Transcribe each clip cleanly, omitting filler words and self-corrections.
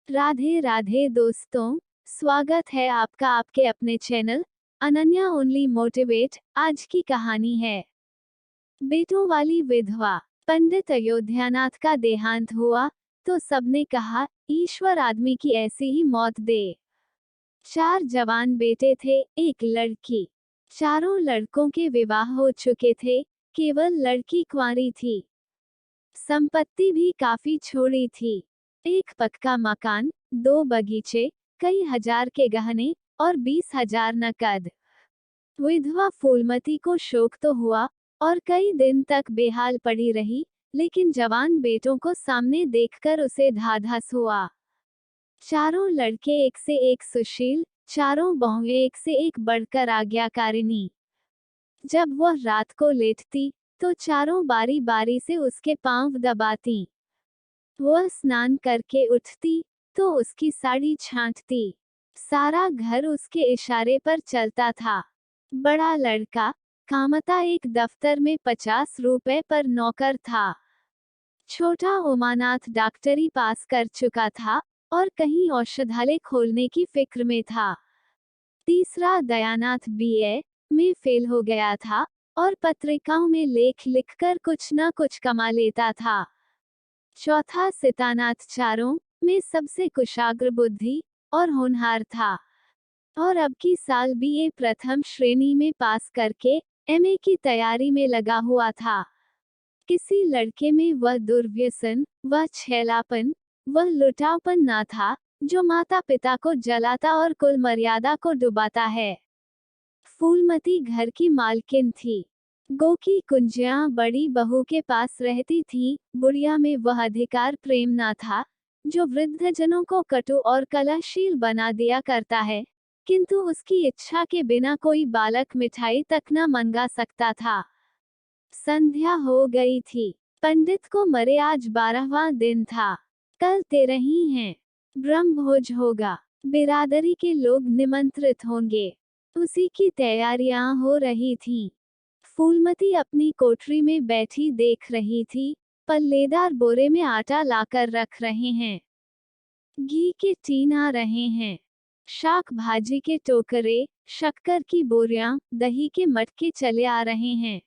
राधे राधे दोस्तों, स्वागत है आपका आपके अपने चैनल अनन्या ओनली मोटिवेट। आज की कहानी है बेटों वाली विधवा। पंडित अयोध्यानाथ का देहांत हुआ तो सबने कहा, ईश्वर आदमी की ऐसी ही मौत दे। 4 जवान बेटे थे, एक लड़की। चारों लड़कों के विवाह हो चुके थे, केवल लड़की कुंवारी थी। संपत्ति भी काफी छोड़ी थी। एक पक्का मकान, 2 बगीचे, कई हजार के गहने और 20,000 नकद। विधवा फूलमती को शोक तो हुआ और कई दिन तक बेहाल पड़ी रही, लेकिन जवान बेटों को सामने देखकर उसे ढाढस हुआ। चारों लड़के एक से एक सुशील, चारों बहुएं एक से एक बढ़कर आज्ञाकारिणी। जब वह रात को लेटती तो चारों बारी बारी से उसके पांव दबाती। वह स्नान करके उठती तो उसकी साड़ी छांटती। सारा घर उसके इशारे पर चलता था। बड़ा लड़का कामता एक दफ्तर में 50 रुपए पर नौकर था। छोटा उमानाथ डॉक्टरी पास कर चुका था और कहीं औषधालय खोलने की फिक्र में था। तीसरा दयानाथ बीए में फेल हो गया था और पत्रिकाओं में लेख लिखकर कुछ न कुछ कमा लेता था। चौथा सितानाथ चारों में सबसे कुशाग्र बुद्धि और होनहार था और अब की साल बीए प्रथम श्रेणी में पास करके एमए की तैयारी में लगा हुआ था। किसी लड़के में वह दुर्व्यसन, वह छैलापन, वह लुटावपन ना था जो माता पिता को जलाता और कुल मर्यादा को डुबाता है। फूलमती घर की मालकिन थी। गोकी कुंजियां बड़ी बहू के पास रहती थी। बुढ़िया में वह अधिकार प्रेम ना था जो वृद्धजनों को कटु और कलहशील बना दिया करता है, किंतु उसकी इच्छा के बिना कोई बालक मिठाई तक न मंगा सकता था। संध्या हो गई थी। पंडित को मरे आज 12वां दिन था। कल 13 है। ब्रह्मभोज होगा। बिरादरी के लोग निमंत्रित होंगे। उसी की तैयारियां हो रही थीं। फूलमती अपनी कोठरी में बैठी देख रही थी। पल्लेदार बोरे में आटा लाकर रख रहे हैं। घी के टीन आ रहे हैं। शाक भाजी के टोकरे, शक्कर की बोरियां, दही के मटके चले आ रहे हैं।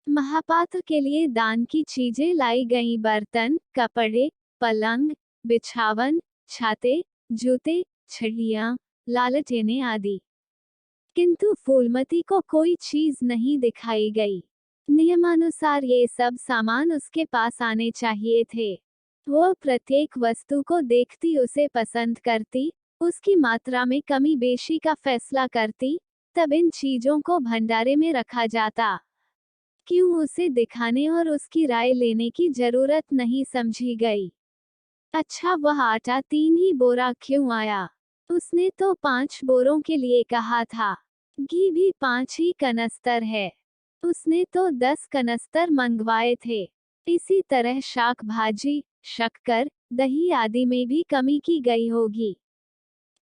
महापात्र के लिए दान की चीजें लाई गई, बर्तन, कपड़े, पलंग, बिछावन, छाते, जूते, छड़ियां, लालटेने आदि। किंतु फूलमती को कोई चीज नहीं दिखाई गई। नियमानुसार ये सब सामान उसके पास आने चाहिए थे। वह प्रत्येक वस्तु को देखती, उसे पसंद करती, उसकी मात्रा में कमी बेशी का फैसला करती, तब इन चीजों को भंडारे में रखा जाता। क्यों उसे दिखाने और उसकी राय लेने की जरूरत नहीं समझी गई। अच्छा, वह आटा 3 ही बोरा क्यों आया? उसने तो 5 बोरों के लिए कहा था। घी भी 5 ही कनस्तर है। उसने तो 10 कनस्तर मंगवाए थे। इसी तरह शाक भाजी, शक्कर, दही आदि में भी कमी की गई होगी।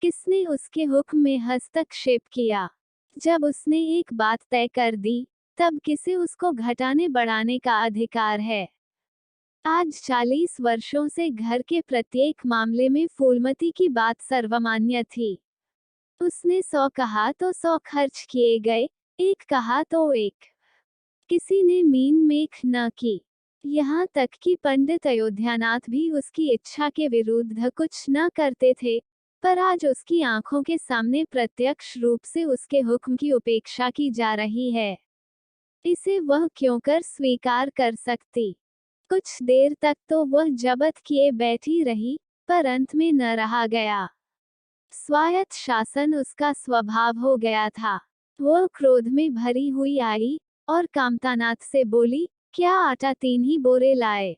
किसने उसके हुक्म में हस्तक्षेप किया? जब उसने एक बात तय कर दी, तब किसे उसको घटाने बढ़ाने का अधिकार है? आज 40 वर्षों से घर के प्रत्येक मामले में फूलमती की बात सर्वमान्य थी। उसने 100 कहा तो 100 खर्च किए गए, 1 कहा तो 1। किसी ने मीन मेख न की। यहाँ तक कि पंडित अयोध्यानाथ भी उसकी इच्छा के विरुद्ध कुछ न करते थे, पर आज उसकी आंखों के सामने प्रत्यक्ष रूप से उसके हुक्म की उपेक्षा की जा रही है। इसे वह क्यों कर स्वीकार कर सकती? कुछ देर तक तो वह जबत किए बैठी रही, पर अंत में न रहा गया। स्वायत्त शासन उसका स्वभाव हो गया था। वह क्रोध में भरी हुई आई और कामतानाथ से बोली, क्या आटा 3 ही बोरे लाए?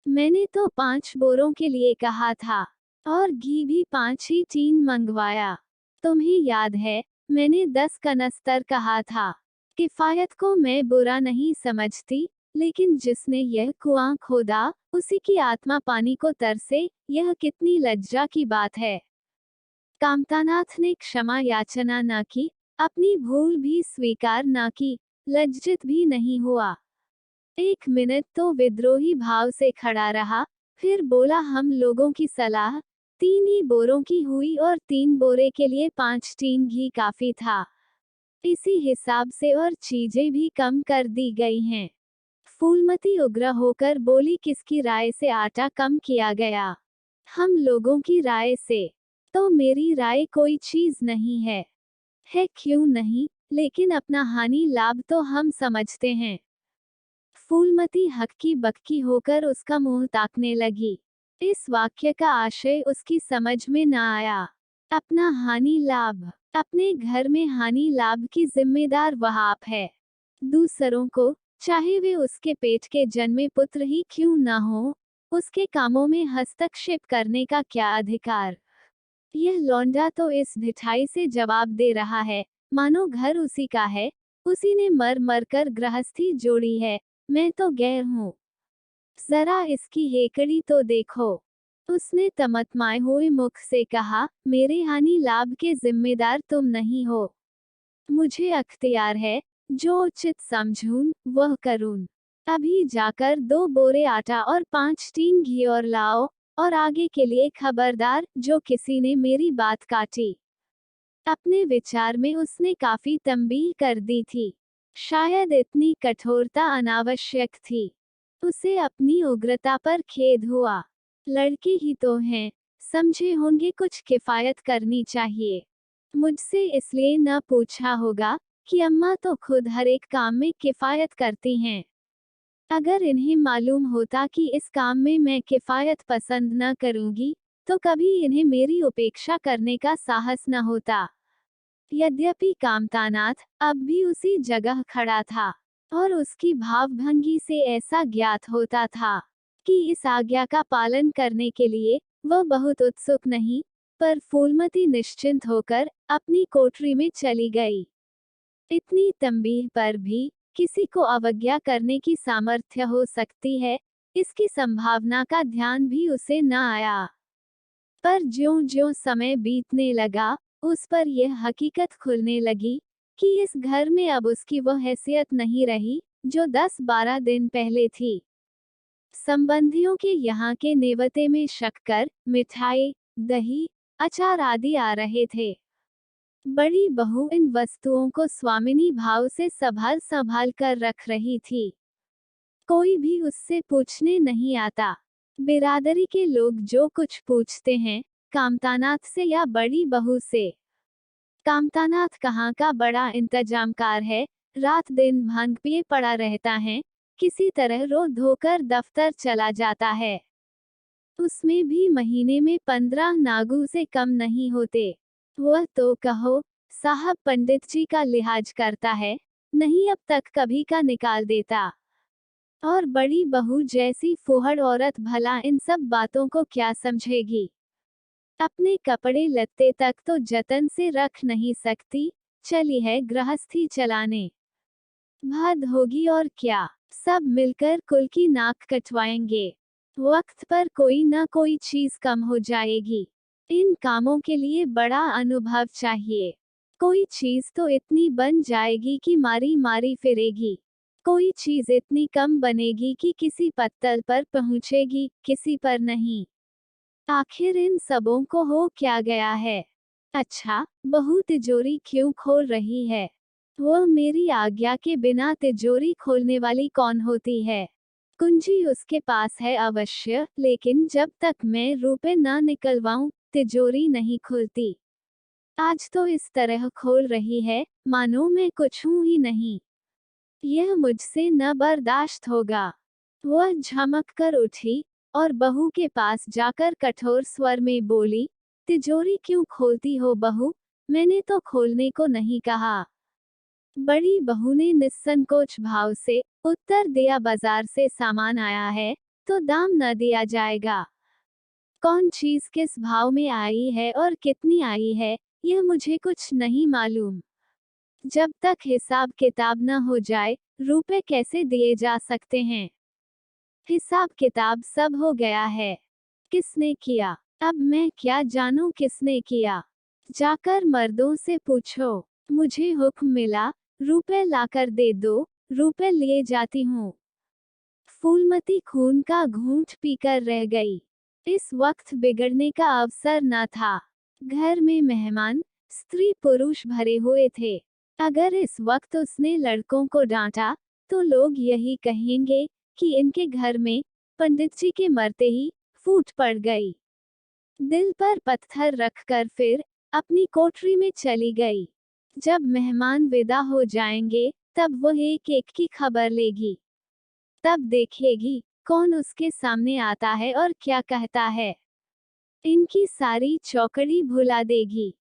मैंने तो 5 बोरों के लिए कहा था और घी भी 5 ही टीन मंगवाया। तुम्हें याद है, मैंने 10 कनस्तर कहा था। किफायत को मैं बुरा नहीं समझती, लेकिन जिसने यह कुआं खोदा, उसी की आत्मा पानी को तरसे, यह कितनी लज्जा की बात है। कामतानाथ ने क्षमा याचना न की, अपनी भूल भी स्वीकार न की, लज्जित भी नहीं हुआ। 1 मिनट तो विद्रोही भाव से खड़ा रहा, फिर बोला, हम लोगों की सलाह, 3 ही बोरों की हुई और 3 बोरे के लिए 5 टीन घी काफी था। इसी हिसाब से और चीजें भी कम कर दी गई हैं। फूलमती उग्र होकर बोली, किसकी राय से आटा कम किया गया? हम लोगों की राय से। तो मेरी राय कोई चीज नहीं है। है क्यों नहीं, लेकिन अपना हानि लाभ तो हम समझते हैं। फूलमती हक्की बक्की होकर उसका मुंह ताकने लगी। इस वाक्य का आशय उसकी समझ में न आया। अपना हानि लाभ, अपने घर में हानि लाभ की जिम्मेदार वह आप है। दूसरों को, चाहे वे उसके पेट के जन्मे पुत्र ही क्यों न हो, उसके कामों में हस्तक्षेप करने का क्या अधिकार? यह लौंडा तो इस ढिठाई से जवाब दे रहा है, मानो घर उसी का है, उसी ने मर मर कर गृहस्थी जोड़ी है, मैं तो गैर हूँ। जरा इसकी हेकड़ी तो देखो। उसने तमतमाए हुए मुख से कहा, मेरे हानि लाभ के जिम्मेदार तुम नहीं हो। मुझे अख्तियार है, जो उचित समझूं वह करूं। अभी जाकर 2 बोरे आटा और 5 टीन घी और लाओ, और आगे के लिए खबरदार, जो किसी ने मेरी बात काटी। अपने विचार में उसने काफी तंबीह कर दी थी। शायद इतनी कठोरता अनावश्यक थी। उसे अपनी उग्रता पर खेद हुआ। लड़के ही तो हैं, समझे होंगे कुछ किफायत करनी चाहिए। मुझसे इसलिए न पूछा होगा कि अम्मा तो खुद हर एक काम में किफायत करती हैं। अगर इन्हें मालूम होता कि इस काम में मैं किफायत पसंद न करूंगी, तो कभी इन्हें मेरी उपेक्षा करने का साहस न होता। यद्यपि कामतानाथ अब भी उसी जगह खड़ा था, और उसकी भावभंगी से ऐसा ज्ञात होता था कि इस आज्ञा का पालन करने के लिए वह बहुत उत्सुक नहीं, पर फूलमती निश्चिंत होकर अपनी कोठरी में चली गई। इतनी तंबीह पर भी किसी को अवज्ञा करने की सामर्थ्य हो सकती है, इसकी संभावना का ध्यान भी उसे न आया। पर ज्यों-ज्यों समय बीतने लगा, उस पर यह हकीकत खुलने लगी कि इस घर में अब उसकी वह हैसियत नहीं रही, जो 10-12 दिन पहले थी। संबंधियों के यहाँ के नेवते में शक्कर, मिठाई, दही, अचार आदि आ रहे थे। बड़ी बहू इन वस्तुओं को स्वामिनी भाव से संभाल संभाल कर रख रही थी। कोई भी उससे पूछने नहीं आता। बिरादरी के लोग जो कुछ पूछते हैं, कामतानाथ से या बड़ी बहू से। कामतानाथ कहाँ का बड़ा इंतजामकार है, रात दिन भांग पिए पड़ा रहता है, किसी तरह रो धोकर दफ्तर चला जाता है। उसमें भी महीने में 15 नागू से कम नहीं होते। वह तो कहो, साहब पंडित जी का लिहाज करता है, नहीं अब तक कभी का निकाल देता। और बड़ी बहू जैसी फुहड़ औरत भला इन सब बातों को क्या समझेगी? अपने कपड़े लत्ते तक तो जतन से रख नहीं सकती, चली है गृहस्थी चलाने। भाद होगी और क्या, सब मिलकर कुल की नाक कटवाएंगे। वक्त पर कोई न कोई चीज कम हो जाएगी। इन कामों के लिए बड़ा अनुभव चाहिए। कोई चीज तो इतनी बन जाएगी कि मारी मारी फिरेगी। कोई चीज इतनी कम बनेगी कि किसी पत्तल पर पहुंचेगी, किसी पर नहीं। आखिर इन सबों को हो क्या गया है? अच्छा, बहू तिजोरी क्यों खोल रही है? वह मेरी आज्ञा के बिना तिजोरी खोलने वाली कौन होती है? कुंजी उसके पास है अवश्य, लेकिन जब तक मैं रुपए न निकलवाऊं, तिजोरी नहीं खुलती। आज तो इस तरह खोल रही है, मानो मैं कुछ हूं ही नहीं। यह मुझसे न बर्दाश्त होगा। वह झमक कर उठी, और बहू के पास जाकर कठोर स्वर में बोली, तिजोरी क्यों खोलती हो बहू? मैंने तो खोलने को नहीं कहा। बड़ी बहू ने निस्संकोच भाव से उत्तर दिया, बाजार से सामान आया है, तो दाम न दिया जाएगा। कौन चीज किस भाव में आई है और कितनी आई है, यह मुझे कुछ नहीं मालूम। जब तक हिसाब किताब न हो जाए, रुपए कैसे दिए जा सकते हैं? हिसाब किताब सब हो गया है। किसने किया? अब मैं क्या जानूं किसने किया? जाकर मर्दों से पूछो। मुझे हुक्म मिला, रुपए लाकर दे दो, रुपए लिए जाती हूँ। फूलमती खून का घूंट पीकर रह गई। इस वक्त बिगड़ने का अवसर न था। घर में मेहमान, स्त्री पुरुष भरे हुए थे। अगर इस वक्त उसने लड़कों को डांटा, तो लोग यही कहेंगे कि इनके घर में पंडित जी के मरते ही फूट पड़ गई। दिल पर पत्थर रखकर फिर अपनी कोठरी में चली गई। जब मेहमान विदा हो जाएंगे, तब वह एक एक की खबर लेगी। तब देखेगी कौन उसके सामने आता है और क्या कहता है। इनकी सारी चौकड़ी भुला देगी।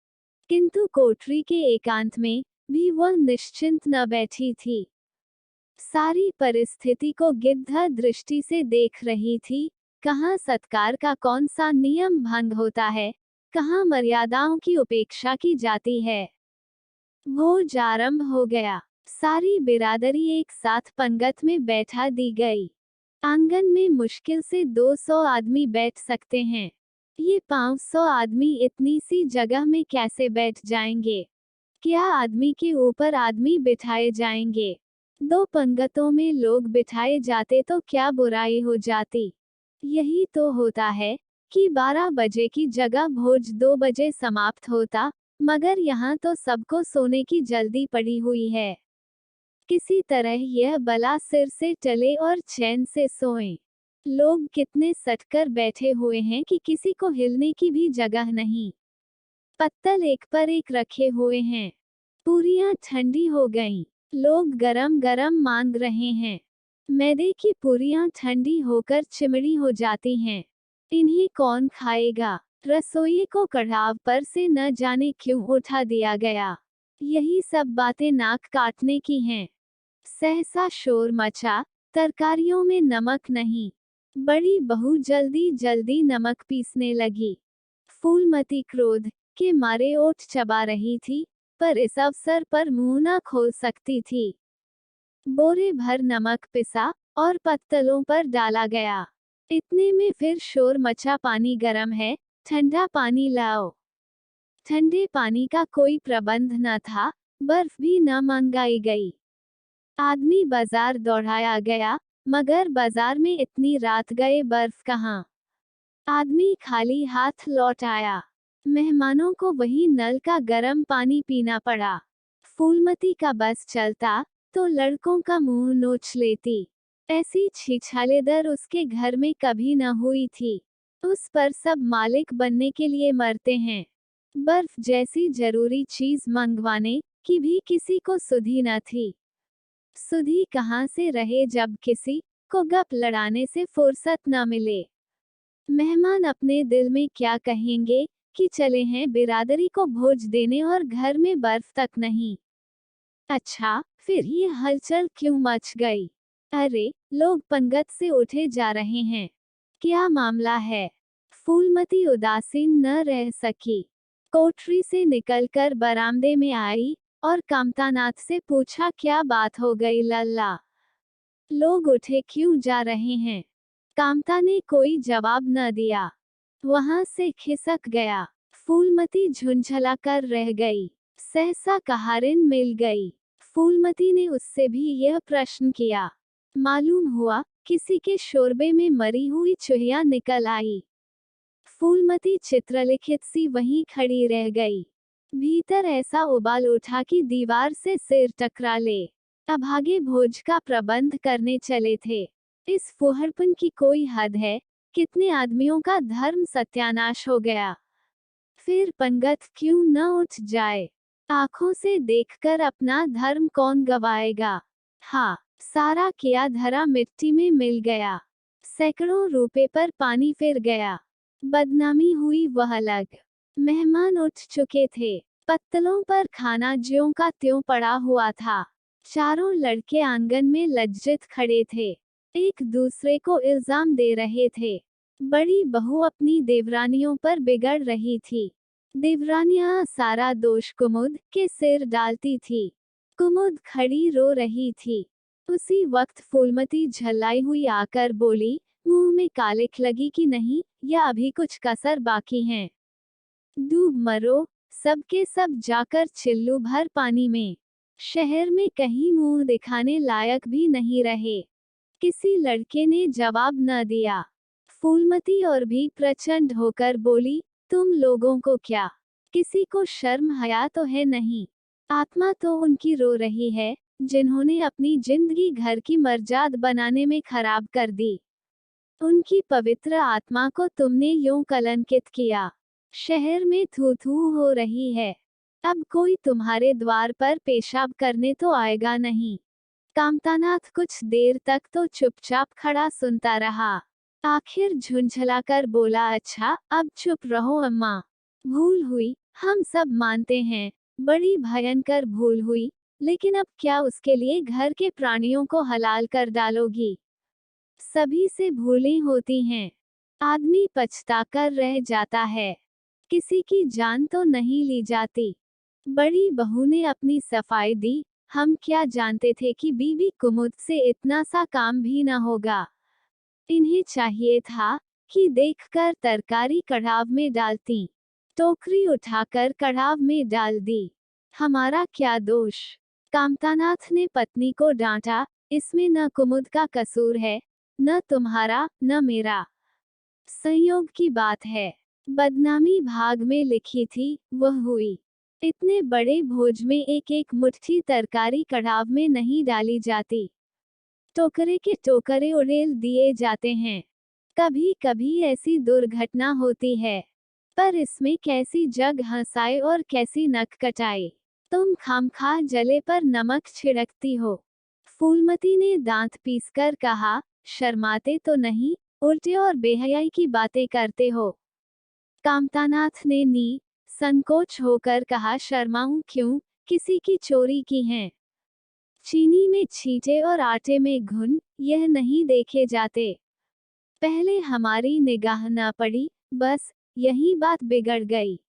किंतु कोठरी के एकांत में भी वह निश्चिंत न बैठी थी। सारी परिस्थिति को गिद्ध दृष्टि से देख रही थी। कहाँ सत्कार का कौन सा नियम भंग होता है, कहाँ मर्यादाओं की उपेक्षा की जाती है। भोज आरंभ हो गया। सारी बिरादरी एक साथ पंगत में बैठा दी गई। आंगन में मुश्किल से 200 आदमी बैठ सकते हैं। ये 500 आदमी इतनी सी जगह में कैसे बैठ जाएंगे? क्या आदमी के ऊपर आदमी बिठाए जाएंगे? 2 पंगतों में लोग बिठाए जाते तो क्या बुराई हो जाती? यही तो होता है कि 12 बजे की जगह भोज 2 बजे समाप्त होता, मगर यहाँ तो सबको सोने की जल्दी पड़ी हुई है। किसी तरह यह बला सिर से टले और चैन से सोएं। लोग कितने सटकर बैठे हुए हैं कि किसी को हिलने की भी जगह नहीं। पत्तल एक पर एक रखे हुए हैं। पूरियां ठंडी हो गईं। लोग गरम गरम मांग रहे हैं। मैदे की पूरियां ठंडी होकर चिमड़ी हो जाती हैं। इन्हें कौन खाएगा? रसोई को कढ़ाव पर से न जाने क्यों उठा दिया गया। यही सब बातें नाक काटने की हैं। सहसा शोर मचा, तरकारियों में नमक नहीं। बड़ी बहू जल्दी जल्दी नमक पीसने लगी। फूलमती क्रोध के मारे ओठ चबा रही थी, पर इस अवसर पर मुंह न खोल सकती थी। बोरे भर नमक पिसा और पत्तलों पर डाला गया। इतने में फिर शोर मचा, पानी गर्म है, ठंडा पानी लाओ। ठंडे पानी का कोई प्रबंध न था, बर्फ भी न मंगाई गई। आदमी बाजार दौड़ाया गया, मगर बाजार में इतनी रात गए बर्फ कहाँ? आदमी खाली हाथ लौट आया। मेहमानों को वही नल का गर्म पानी पीना पड़ा। फूलमती का बस चलता तो लड़कों का मुंह नोच लेती। ऐसी छिछालेदर उसके घर में कभी न हुई थी। उस पर सब मालिक बनने के लिए मरते हैं। बर्फ जैसी जरूरी चीज मंगवाने की भी किसी को सुधि न थी। सुधि कहाँ से रहे जब किसी को गप लड़ाने से फुर्सत न मिले। मेहमान अपने दिल में क्या कहेंगे कि चले हैं बिरादरी को भोज देने और घर में बर्फ तक नहीं। अच्छा, फिर ये हलचल क्यों मच गई? अरे, लोग पंगत से उठे जा रहे हैं। क्या मामला है? फूलमती उदासीन न रह सकी। कोठरी से निकलकर बरामदे में आई और कामतानाथ से पूछा, क्या बात हो गई लल्ला? लोग उठे क्यों जा रहे हैं? कामता ने कोई जवाब न दिया। वहां से खिसक गया। फूलमती झुंझला कर रह गई। सहसा कहारिन मिल गई। फूलमती ने उससे भी यह प्रश्न किया। मालूम हुआ किसी के शोरबे में मरी हुई चूहिया निकल आई। फूलमती चित्रलिखित सी वहीं खड़ी रह गई। भीतर ऐसा उबाल उठा कि दीवार से सिर टकरा ले। अभागे भोज का प्रबंध करने चले थे। इस फुहड़पन की कोई हद है? कितने आदमियों का धर्म सत्यानाश हो गया। फिर पंगत क्यों न उठ जाए? आंखों से देखकर अपना धर्म कौन गवाएगा? हाँ, सारा किया धरा मिट्टी में मिल गया। सैकड़ों रुपए पर पानी फिर गया। बदनामी हुई वह अलग। मेहमान उठ चुके थे। पत्तलों पर खाना ज्यों का त्यों पड़ा हुआ था। चारों लड़के आंगन में लज्जित खड़े थे। एक दूसरे को इल्जाम दे रहे थे। बड़ी बहू अपनी देवरानियों पर बिगड़ रही थी। देवरानियां सारा दोष कुमुद के सिर डालती थी। कुमुद खड़ी रो रही थी। उसी वक्त फूलमती झल्लाई हुई आकर बोली, मुंह में कालिख लगी कि नहीं, या अभी कुछ कसर बाकी है? डूब मरो, सबके सब जाकर चिल्लू भर पानी में। शहर में कहीं मुंह दिखाने लायक भी नहीं रहे। किसी लड़के ने जवाब न दिया। फूलमती और भी प्रचंड होकर बोली, तुम लोगों को क्या, किसी को शर्म हया तो है नहीं? आत्मा तो उनकी रो रही है जिन्होंने अपनी जिंदगी घर की मर्जाद बनाने में खराब कर दी। उनकी पवित्र आत्मा को तुमने यूं कलंकित किया। शहर में थू थू हो रही है। अब कोई तुम्हारे द्वार पर पेशाब करने तो आएगा नहीं। कामतानाथ कुछ देर तक तो चुपचाप खड़ा सुनता रहा। आखिर झुंझलाकर बोला, अच्छा अब चुप रहो अम्मा। भूल हुई, हम सब मानते हैं, बड़ी भयंकर भूल हुई, लेकिन अब क्या उसके लिए घर के प्राणियों को हलाल कर डालोगी? सभी से भूलें होती हैं। आदमी पछताकर रह जाता है। किसी की जान तो नहीं ली जाती। बड़ी बहू ने अपनी सफाई दी, हम क्या जानते थे कि बीवी कुमुद से इतना सा काम भी न होगा। इन्हें चाहिए था कि देखकर तरकारी कढ़ाव में डालती। टोकरी उठाकर कढ़ाव में डाल दी। हमारा क्या दोष? कामतानाथ ने पत्नी को डांटा, इसमें न कुमुद का कसूर है, न तुम्हारा, न मेरा। संयोग की बात है। बदनामी भाग में लिखी थी, वह हुई। इतने बड़े भोज में एक एक मुट्ठी तरकारी कढ़ाव में नहीं डाली जाती। टोकरे के टोकरे उड़ेल दिए जाते हैं। कभी कभी ऐसी दुर्घटना होती है, पर इसमें कैसी जग हंसाए और कैसी नक कटाए। तुम खामखा जले पर नमक छिड़कती हो। फूलमती ने दांत पीसकर कहा, शर्माते तो नहीं, उल्टे और बेहयाई की बातें करते हो। कामतानाथ ने संकोच होकर कहा, शर्माऊं क्यों, किसी की चोरी की हैं। चीनी में छींटे और आटे में घुन, यह नहीं देखे जाते। पहले हमारी निगाह न पड़ी, बस यही बात बिगड़ गई।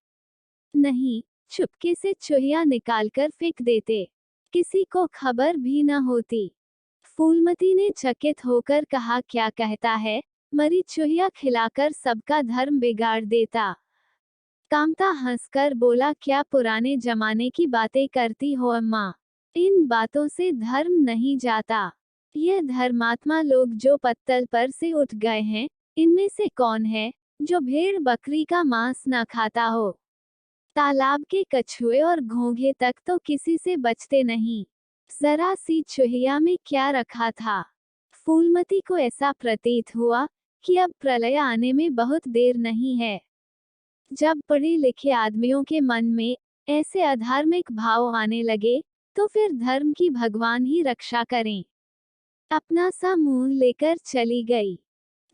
नहीं, चुपके से चूहिया निकालकर फेंक देते, किसी को खबर भी न होती। फूलमती ने चकित होकर कहा, क्या कहता है, मरी चूहिया खिलाकर सबका धर्म बिगाड़ देता। कामता हंसकर बोला, क्या पुराने जमाने की बातें करती हो अम्मा? इन बातों से धर्म नहीं जाता। यह धर्मात्मा लोग जो पत्तल पर से उठ गए हैं, इनमें से कौन है जो भेड़ बकरी का मांस न खाता हो? तालाब के कछुए और घोंघे तक तो किसी से बचते नहीं। जरा सी चूहिया में क्या रखा था? फूलमती को ऐसा प्रतीत हुआ कि अब प्रलय आने में बहुत देर नहीं है। जब पढ़े लिखे आदमियों के मन में ऐसे अधार्मिक भाव आने लगे, तो फिर धर्म की भगवान ही रक्षा करें। अपना सा मुंह लेकर चली गई।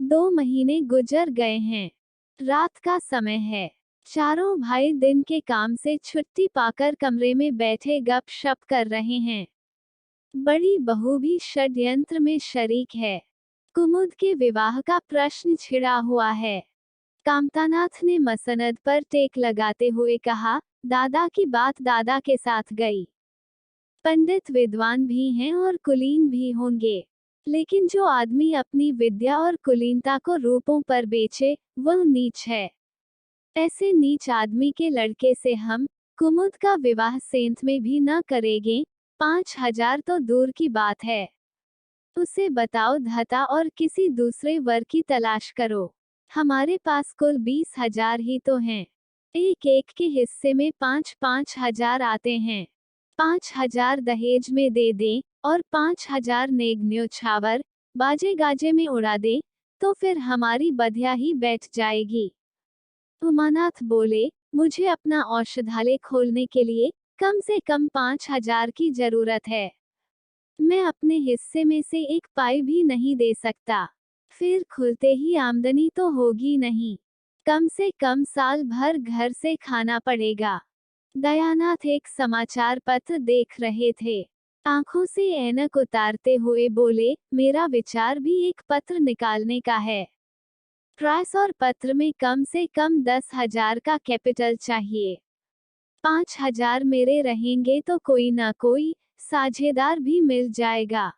2 महीने गुजर गए हैं। रात का समय है। चारों भाई दिन के काम से छुट्टी पाकर कमरे में बैठे गपशप कर रहे हैं। बड़ी बहू भी षड्यंत्र में शरीक है। कुमुद के विवाह का प्रश्न छिड़ा हुआ है। कामतानाथ ने मसनद पर टेक लगाते हुए कहा, दादा की बात दादा के साथ गई। पंडित विद्वान भी हैं और कुलीन भी होंगे, लेकिन जो आदमी अपनी विद्या और कुलीनता को रूपों पर बेचे, वह नीच है। ऐसे नीच आदमी के लड़के से हम कुमुद का विवाह सेंत में भी न करेंगे। 5,000 तो दूर की बात है। उसे बताओ धता और किसी दूसरे वर की तलाश करो। हमारे पास कुल 20,000 ही तो हैं। एक एक के हिस्से में 5-5 हजार आते हैं। 5,000 दहेज में दे दें और 5,000 नेग न्योछावर बाजे गाजे में उड़ा दें, तो फिर हमारी बधिया ही बैठ जाएगी। उमानाथ बोले, मुझे अपना औषधालय खोलने के लिए कम से कम 5,000 की जरूरत है। मैं अपने हिस्से में से एक पाई भी नहीं दे सकता। फिर खुलते ही आमदनी तो होगी नहीं। कम से कम साल भर घर से खाना पड़ेगा। दयानाथ एक समाचार पत्र देख रहे थे। आंखों से ऐनक उतारते हुए बोले, मेरा विचार भी एक पत्र निकालने का है। प्राइस और पत्र में कम से कम 10,000 का कैपिटल चाहिए। 5,000 मेरे रहेंगे तो कोई ना कोई साझेदार भी मिल जाएगा।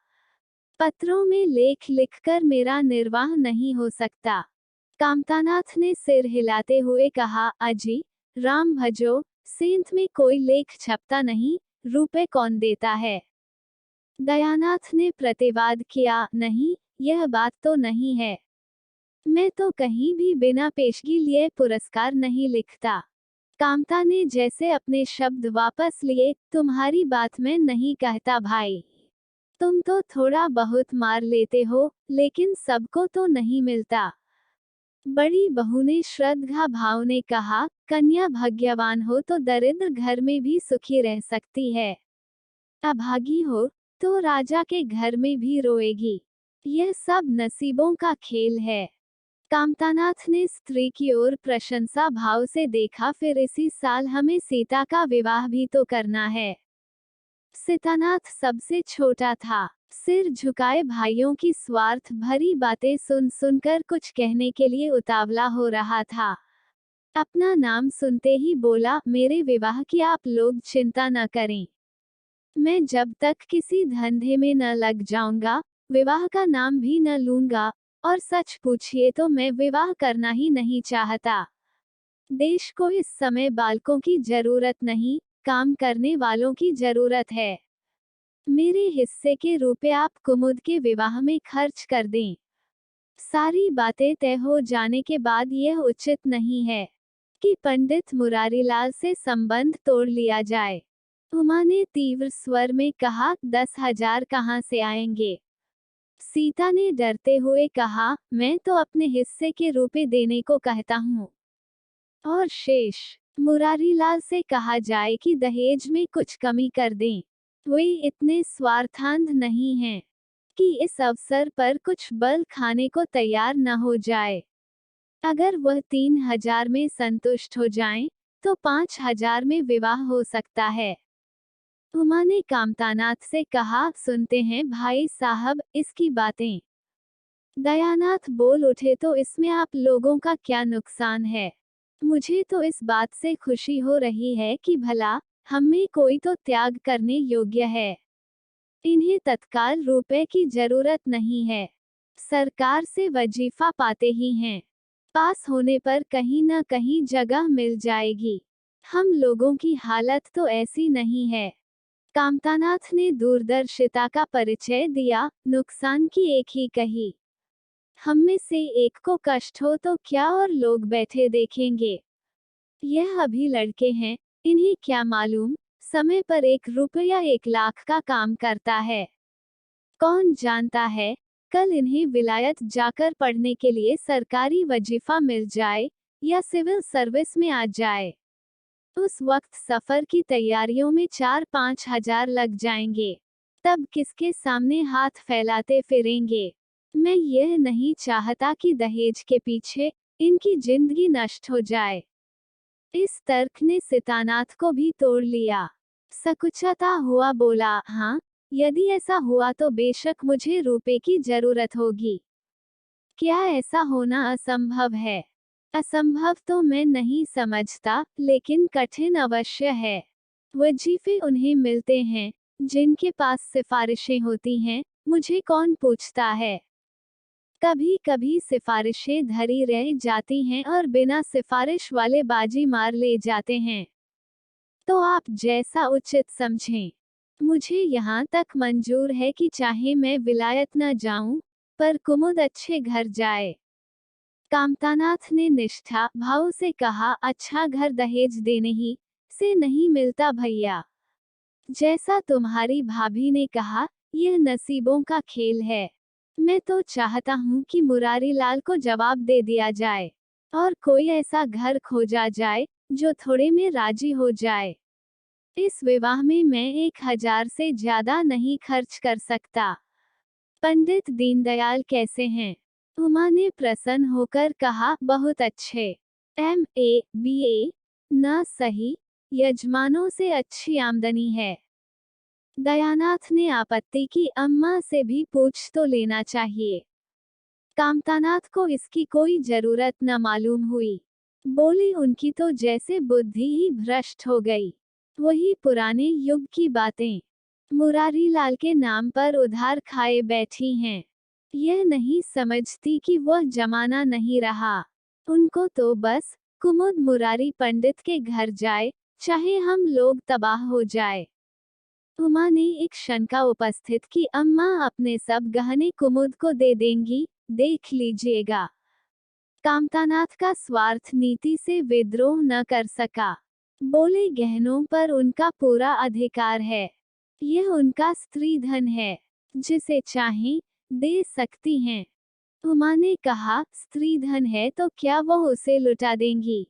पत्रों में लेख लिखकर मेरा निर्वाह नहीं हो सकता। कामतानाथ ने सिर हिलाते हुए कहा, अजी, राम भजो, सेंत में कोई लेख छपता नहीं, रुपए कौन देता है? दयानाथ ने प्रतिवाद किया, नहीं, यह बात तो नहीं है। मैं तो कहीं भी बिना पेशगी लिए पुरस्कार नहीं लिखता। कामता ने जैसे अपने शब्द वापस लिए, तुम्हारी बात मैं नहीं कहता भाई। तुम तो थोड़ा बहुत मार लेते हो, लेकिन सबको तो नहीं मिलता। बड़ी बहू ने श्रद्धा भाव ने कहा, कन्या भाग्यवान हो तो दरिद्र घर में भी सुखी रह सकती है, अभागी हो तो राजा के घर में भी रोएगी। यह सब नसीबों का खेल है। कामतानाथ ने स्त्री की ओर प्रशंसा भाव से देखा, फिर इसी साल हमें सीता का विवाह भी तो करना है। सीतानाथ सबसे छोटा था। सिर झुकाए भाइयों की स्वार्थ भरी बातें सुन सुनकर कुछ कहने के लिए उतावला हो रहा था। अपना नाम सुनते ही बोला, मेरे विवाह की आप लोग चिंता न करें। मैं जब तक किसी धंधे में न लग जाऊंगा, विवाह का नाम भी न लूंगा, और सच पूछिए तो मैं विवाह करना ही नहीं चाहता। देश को इस समय बालकों की जरूरत नहीं, काम करने वालों की जरूरत है। मेरे हिस्से के रुपए आप कुमुद के विवाह में खर्च कर दें। सारी बातें तय हो जाने के बाद यह उचित नहीं है कि पंडित मुरारीलाल से संबंध तोड़ लिया जाए। उमा ने तीव्र स्वर में कहा, 10,000 कहाँ से आएंगे? सीता ने डरते हुए कहा, मैं तो अपने हिस्से के रुपए देने को कहता हूँ, और शेष मुरारीलाल से कहा जाए कि दहेज में कुछ कमी कर दें। वे इतने स्वार्थांध नहीं हैं कि इस अवसर पर कुछ बल खाने को तैयार न हो जाए। अगर वह 3,000 में संतुष्ट हो जाएं, तो 5,000 में विवाह हो सकता है। उमा ने कामतानाथ से कहा, सुनते हैं भाई साहब इसकी बातें। दयानाथ बोल उठे, तो इसमें आप लोगों का क्या नुकसान है? मुझे तो इस बात से खुशी हो रही है कि भला हम में कोई तो त्याग करने योग्य है। इन्हें तत्काल रुपए की जरूरत नहीं है, सरकार से वजीफा पाते ही हैं। पास होने पर कहीं न कहीं जगह मिल जाएगी। हम लोगों की हालत तो ऐसी नहीं है। कामतानाथ ने दूरदर्शिता का परिचय दिया, नुकसान की एक ही कही। हम में से एक को कष्ट हो तो क्या और लोग बैठे देखेंगे। यह अभी लड़के हैं, इन्हें क्या मालूम, समय पर 1 रुपया 1 लाख का काम करता है। कौन जानता है, कल इन्हें विलायत जाकर पढ़ने के लिए सरकारी वजीफा मिल जाए, या सिविल सर्विस में आ जाए। उस वक्त सफर की तैयारियों में 4-5 हजार लग जाएंगे। तब किसके सामने हाथ फैलाते फिरेंगे? मैं यह नहीं चाहता कि दहेज के पीछे इनकी जिंदगी नष्ट हो जाए। इस तर्क ने सीतानाथ को भी तोड़ लिया। सकुचाता हुआ बोला, हाँ, यदि ऐसा हुआ तो बेशक मुझे रुपए की जरूरत होगी। क्या ऐसा होना असंभव है? असंभव तो मैं नहीं समझता, लेकिन कठिन अवश्य है। वजीफे उन्हें मिलते हैं जिनके पास सिफारिशें होती हैं, मुझे कौन पूछता है। कभी कभी सिफारिशें धरी रह जाती हैं और बिना सिफारिश वाले बाजी मार ले जाते हैं। तो आप जैसा उचित समझें। मुझे यहाँ तक मंजूर है कि चाहे मैं विलायत न जाऊं, पर कुमुद अच्छे घर जाए। कामतानाथ ने निष्ठा भाव से कहा, अच्छा घर दहेज देने ही से नहीं मिलता भैया। जैसा तुम्हारी भाभी ने कहा, यह नसीबों का खेल है। मैं तो चाहता हूँ कि मुरारीलाल को जवाब दे दिया जाए, और कोई ऐसा घर खोजा जाए जो थोड़े में राजी हो जाए। इस विवाह में मैं 1,000 से ज्यादा नहीं खर्च कर सकता। पंडित दीनदयाल कैसे हैं? उमा ने प्रसन्न होकर कहा, बहुत अच्छे। MA BA न सही, यजमानों से अच्छी आमदनी है। दयानाथ ने आपत्ति की, अम्मा से भी पूछ तो लेना चाहिए। कामतानाथ को इसकी कोई जरूरत न मालूम हुई। बोली, उनकी तो जैसे बुद्धि ही भ्रष्ट हो गई। वही पुराने युग की बातें मुरारीलाल के नाम पर उधार खाए बैठी हैं। यह नहीं समझती कि वह जमाना नहीं रहा। उनको तो बस कुमुद मुरारी पंडित के घर जाए, चाहे हम लोग तबाह हो जाए। उमा ने एक शंका उपस्थित की, अम्मा अपने सब गहने कुमुद को दे देंगी, देख लीजिएगा। कामतानाथ का स्वार्थ नीति से विद्रोह न कर सका। बोले गहनों पर उनका पूरा अधिकार है। यह उनका स्त्री धन है, जिसे चाहें दे सकती हैं। उमा ने कहा, स्त्री धन है तो क्या वह उसे लुटा देंगी?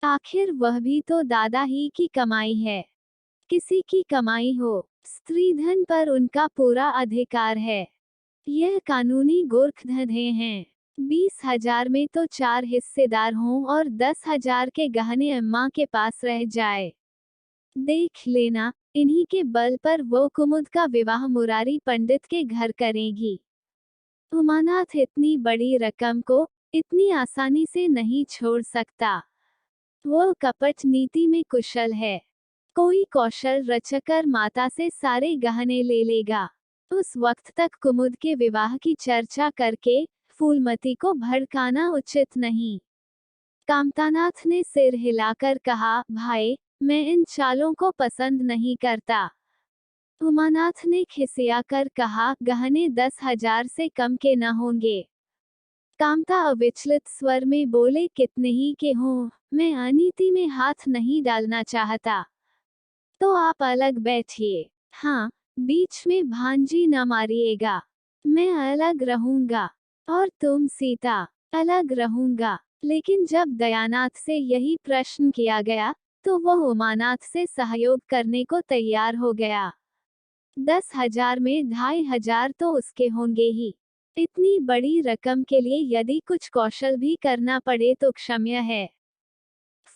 आखिर वह भी तो दादा ही की कमाई है। किसी की कमाई हो, स्त्री धन पर उनका पूरा अधिकार है। यह कानूनी गोरखधंधे हैं। 20,000 में तो 4 हिस्सेदार हों और 10,000 के गहने अम्मा के पास रह जाए। देख लेना, इन्हीं के बल पर वो कुमुद का विवाह मुरारी पंडित के घर करेगी। उमानाथ इतनी बड़ी रकम को इतनी आसानी से नहीं छोड़ सकता। वो कपट नीति में कुशल है। कोई कौशल रचकर माता से सारे गहने ले लेगा। उस वक्त तक कुमुद के विवाह की चर्चा करके फूलमती को भड़काना उचित नहीं। कामतानाथ ने सिर हिलाकर कहा, भाई, मैं इन चालों को पसंद नहीं करता। उमानाथ ने खिसियाकर कहा, गहने 10,000 से कम के न होंगे। कामता अविचलित स्वर में बोले, कितने ही के हों, मैं अनीति में हाथ नहीं डालना चाहता। तो आप अलग बैठिए। हाँ, बीच में भांजी न मारिएगा। मैं अलग रहूंगा। और तुम सीता? अलग रहूंगा। लेकिन जब दयानाथ से यही प्रश्न किया गया, तो वह उमानाथ से सहयोग करने को तैयार हो गया। 10,000 में 2,500 तो उसके होंगे ही। इतनी बड़ी रकम के लिए यदि कुछ कौशल भी करना पड़े तो क्षम्य है।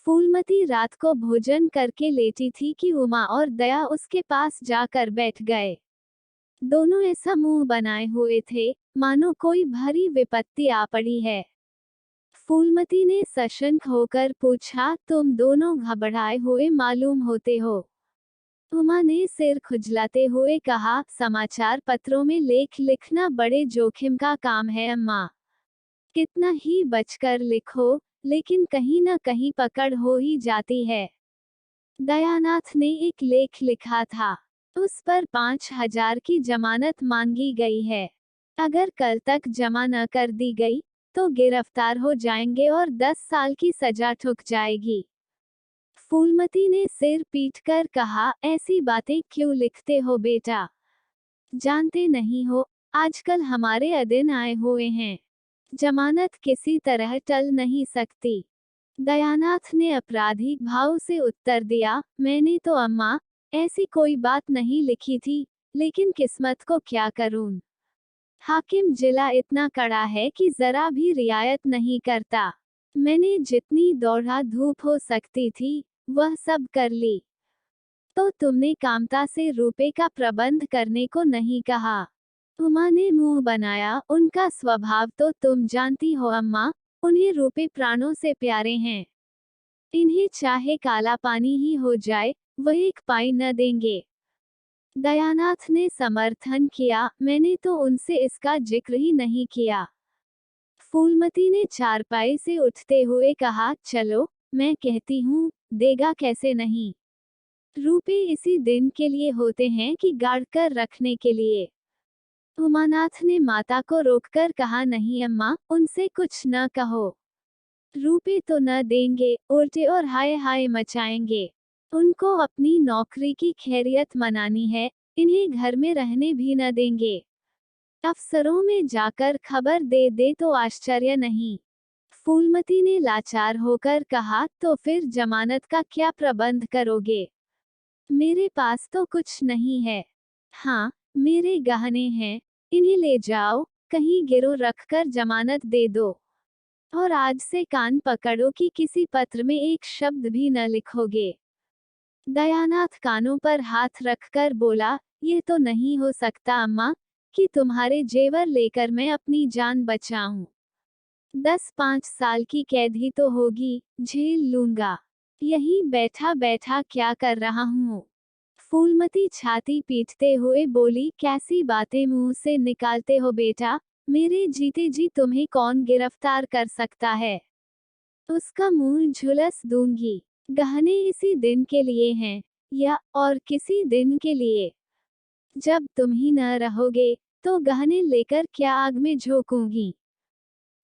फूलमती रात को भोजन करके लेटी थी कि उमा और दया उसके पास जाकर बैठ गए। दोनों ऐसा मुंह बनाए हुए थे, मानो कोई भारी विपत्ति आ पड़ी है। फूलमती ने सशंक होकर पूछा, तुम दोनों घबराए हुए मालूम होते हो। उमा ने सिर खुजलाते हुए कहा, समाचार पत्रों में लेख लिखना बड़े जोखिम का काम है अम्मा। कितना ही बचकर लिखो, लेकिन कहीं न कहीं पकड़ हो ही जाती है। दयानाथ ने एक लेख लिखा था। उस पर 5,000 की जमानत मांगी गई है। अगर कल तक जमा न कर दी गई, तो गिरफ्तार हो जाएंगे और 10 साल की सजा ठुक जाएगी। फूलमती ने सिर पीटकर कहा, ऐसी बातें क्यों लिखते हो बेटा? जानते नहीं हो, आजकल हमारे अदिन आए हुए हैं। जमानत किसी तरह टल नहीं सकती। दयानाथ ने आपराधिक भाव से उत्तर दिया, मैंने तो अम्मा ऐसी कोई बात नहीं लिखी थी, लेकिन किस्मत को क्या करूं। हाकिम जिला इतना कड़ा है कि जरा भी रियायत नहीं करता। मैंने जितनी दौड़ा धूप हो सकती थी, वह सब कर ली। तो तुमने कामता से रुपए का प्रबंध करने को नहीं कहा? उमा ने मुंह बनाया, उनका स्वभाव तो तुम जानती हो अम्मा, उन्हें रुपए प्राणों से प्यारे हैं। इन्हें चाहे काला पानी ही हो जाए, वह एक पाई न देंगे। दयानाथ ने समर्थन किया, मैंने तो उनसे इसका जिक्र ही नहीं किया। फूलमती ने चारपाई से उठते हुए कहा, चलो, मैं कहती हूँ, देगा कैसे नहीं। रुपए इसी दिन के लिए होते हैं कि गाड़ कर रखने के लिए। उमानाथ ने माता को रोककर कहा, नहीं अम्मा, उनसे कुछ न कहो। रुपए तो न देंगे, उल्टे और हाय हाय मचाएंगे। उनको अपनी नौकरी की खैरियत मनानी है, इन्हें घर में रहने भी न देंगे। अफसरों में जाकर खबर दे दे तो आश्चर्य नहीं। फूलमती ने लाचार होकर कहा, तो फिर जमानत का क्या प्रबंध करोगे? मेरे पास तो कुछ नहीं है। हाँ, मेरे गहने हैं, इन्हें ले जाओ, कहीं गिरो रखकर जमानत दे दो। और आज से कान पकड़ो कि किसी पत्र में एक शब्द भी न लिखोगे। दयानाथ कानों पर हाथ रखकर बोला, यह तो नहीं हो सकता अम्मा, कि तुम्हारे जेवर लेकर मैं अपनी जान बचाऊं। 10-5 साल की कैद ही तो होगी, झेल लूंगा। यहीं बैठा बैठा क्या कर रहा हूँ। फूलमती छाती पीटते हुए बोली, कैसी बातें मुंह से निकालते हो बेटा, मेरे जीते जी तुम्हें कौन गिरफ्तार कर सकता है। उसका मुंह झुलस दूंगी। गहने इसी दिन के लिए हैं, या और किसी दिन के लिए। जब तुम ही न रहोगे, तो गहने लेकर क्या आग में झोंकूंगी।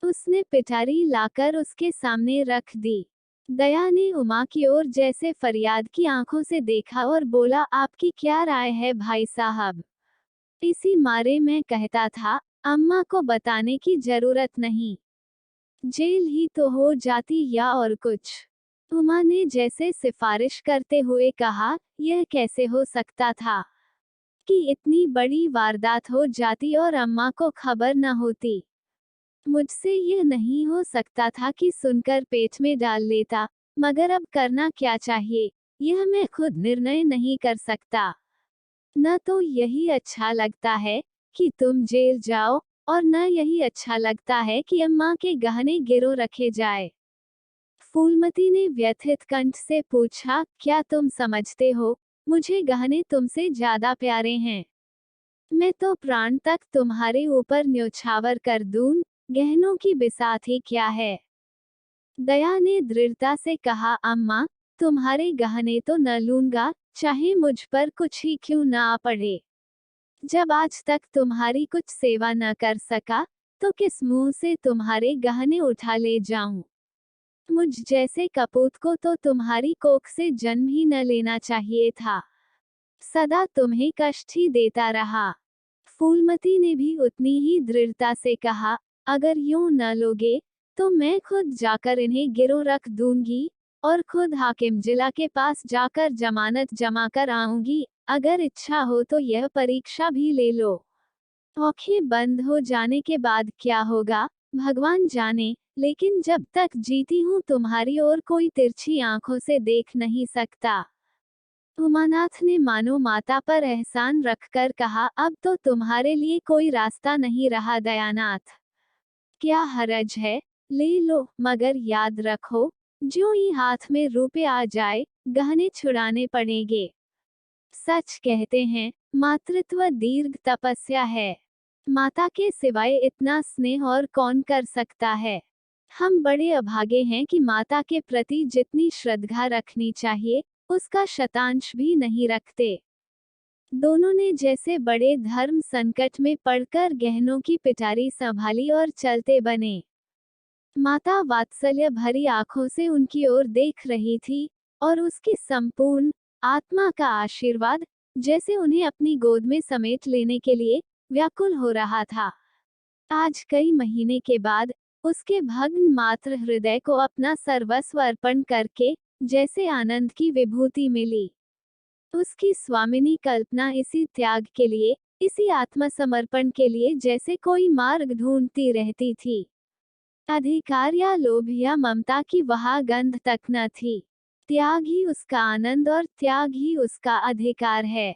उसने पिटारी लाकर उसके सामने रख दी। दया ने उमा की ओर जैसे फरियाद की आंखों से देखा और बोला, आपकी क्या राय है भाई साहब? इसी मारे मैं कहता था, अम्मा को बताने की जरूरत नहीं, जेल ही तो हो जाती या और कुछ। उमा ने जैसे सिफारिश करते हुए कहा, यह कैसे हो सकता था कि इतनी बड़ी वारदात हो जाती और अम्मा को खबर न होती। मुझसे यह नहीं हो सकता था कि सुनकर पेट में डाल लेता, मगर अब करना क्या चाहिए, यह मैं खुद निर्णय नहीं कर सकता। न तो यही अच्छा लगता है कि तुम जेल जाओ, और न यही अच्छा लगता है कि अम्मा के गहने गिरो रखे जाए। फूलमती ने व्यथित कंठ से पूछा, क्या तुम समझते हो, मुझे गहने तुमसे ज्यादा प्यारे हैं? मैं तो प्राण तक तुम्हारे ऊपर न्योछावर कर दूं, गहनों की बिसात ही क्या है? दया ने दृढ़ता से कहा, अम्मा, तुम्हारे गहने तो न लूंगा, चाहे मुझ पर कुछ ही क्यों न आ पड़े। जब आज तक तुम्हारी कुछ सेवा न कर सका, तो किस मुंह से तुम्हारे गहने उठा ले जाऊं? मुझ जैसे कपूत को तो तुम्हारी कोख से जन्म ही न लेना चाहिए था। सदा तुम्हें कष्ट ही देता रहा। फूलमती ने भी उतनी ही दृढ़ता से कहा, अगर यूं न लोगे, तो मैं खुद जाकर इन्हें गिरो रख दूंगी, और खुद हाकिम जिला के पास जाकर जमानत जमा कर आऊंगी। अगर इच्छा हो तो यह परीक्षा भी ले लो। आंखें बंद हो जाने के बाद क्या होगा, भगवान जाने, लेकिन जब तक जीती हूँ तुम्हारी ओर कोई तिरछी आंखों से देख नहीं सकता। उमानाथ ने मानो माता पर एहसान रखकर कहा, अब तो तुम्हारे लिए कोई रास्ता नहीं रहा दयानाथ। क्या हरज है, ले लो, मगर याद रखो, जो ही हाथ में रुपए आ जाए, गहने छुड़ाने पड़ेंगे। सच कहते हैं, मातृत्व दीर्घ तपस्या है। माता के सिवाय इतना स्नेह और कौन कर सकता है? हम बड़े अभागे हैं कि माता के प्रति जितनी श्रद्धा रखनी चाहिए, उसका शतांश भी नहीं रखते। दोनों ने जैसे बड़े धर्म संकट में पड़कर गहनों की पिटारी संभाली और चलते बने। माता वात्सल्य भरी आंखों से उनकी ओर देख रही थी, और उसकी संपूर्ण आत्मा का आशीर्वाद जैसे उन्हें अपनी गोद में समेट लेने के लिए व्याकुल हो रहा था। आज कई महीने के बाद उसके भग्न मात्र हृदय को अपना सर्वस्व अर्पण करके जैसे आनंद की विभूति मिली। उसकी स्वामिनी कल्पना इसी त्याग के लिए, इसी आत्मसमर्पण के लिए जैसे कोई मार्ग ढूंढती रहती थी। अधिकार या लोभ या ममता की वहां गंध तक न थी। त्याग ही उसका आनंद और त्याग ही उसका अधिकार है।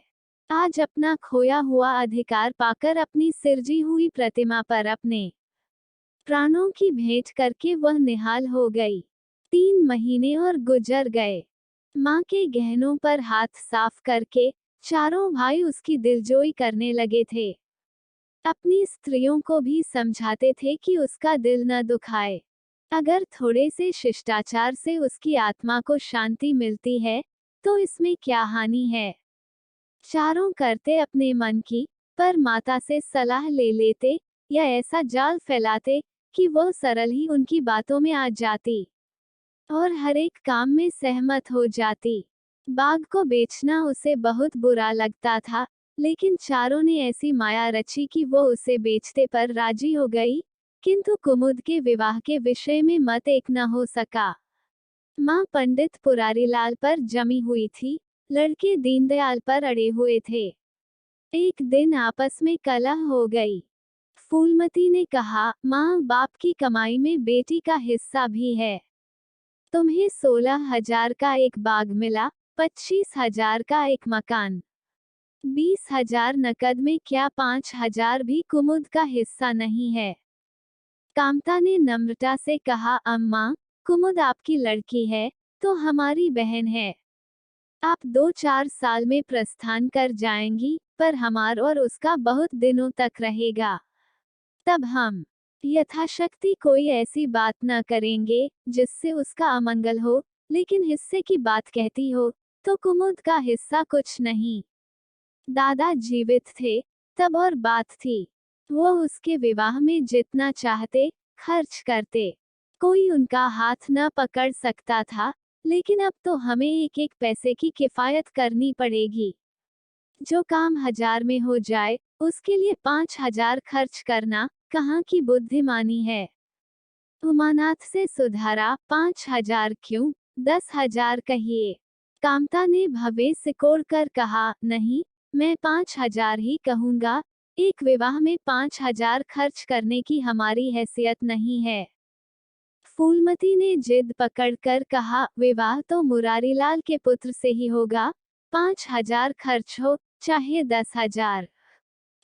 आज अपना खोया हुआ अधिकार पाकर अपनी सिरजी हुई प्रतिमा पर अपने प्राणों की भेंट करके वह निहाल हो गई। 3 महीने और गुजर गए। माँ के गहनों पर हाथ साफ करके चारों भाई उसकी दिलजोई करने लगे थे। अपनी स्त्रियों को भी समझाते थे कि उसका दिल न दुखाए। अगर थोड़े से शिष्टाचार से उसकी आत्मा को शांति मिलती है, तो इसमें क्या हानि है? चारों करते अपने मन की, पर माता से सलाह ले लेते, या ऐसा जाल फैलाते कि वह सरल ही उनकी बातों में आ जाती और हर एक काम में सहमत हो जाती। बाग को बेचना उसे बहुत बुरा लगता था, लेकिन चारों ने ऐसी माया रची कि वो उसे बेचते पर राजी हो गई, किंतु कुमुद के विवाह के विषय में मत एक न हो सका। माँ पंडित पुरारीलाल पर जमी हुई थी, लड़के दीनदयाल पर अड़े हुए थे। एक दिन आपस में कलह हो गई। फूलमती ने कहा, माँ बाप की कमाई में बेटी का हिस्सा भी है। तुम्हें 16,000 का एक बाग मिला, 25,000 का एक मकान, 20,000 नकद में, क्या 5,000 भी कुमुद का हिस्सा नहीं है? कामता ने नम्रता से कहा, अम्मा, कुमुद आपकी लड़की है, तो हमारी बहन है। आप 2-4 साल में प्रस्थान कर जाएंगी, पर हमार और उसका बहुत दिनों तक रहेगा। तब हम यथाशक्ति कोई ऐसी बात न करेंगे जिससे उसका अमंगल हो, लेकिन हिस्से की बात कहती हो, तो कुमुद का हिस्सा कुछ नहीं। दादा जीवित थे, तब और बात थी। वो उसके विवाह में जितना चाहते खर्च करते। कोई उनका हाथ न पकड़ सकता था, लेकिन अब तो हमें एक एक पैसे की किफायत करनी पड़ेगी। जो काम 1000 में हो जाए, उसके लिए 5000 खर्च करना कहाँ की बुद्धिमानी है। उमानाथ से सुधारा, 5000 क्यों, 10,000 कहिए। कामता ने भवेश सिकोड़ कर कहा, नहीं, मैं 5000 ही कहूंगा। एक विवाह में 5000 खर्च करने की हमारी हैसियत नहीं है। फूलमती ने जिद पकड़कर कहा, विवाह तो मुरारीलाल के पुत्र से ही होगा। 5000 खर्च हो, चाहे 10,000।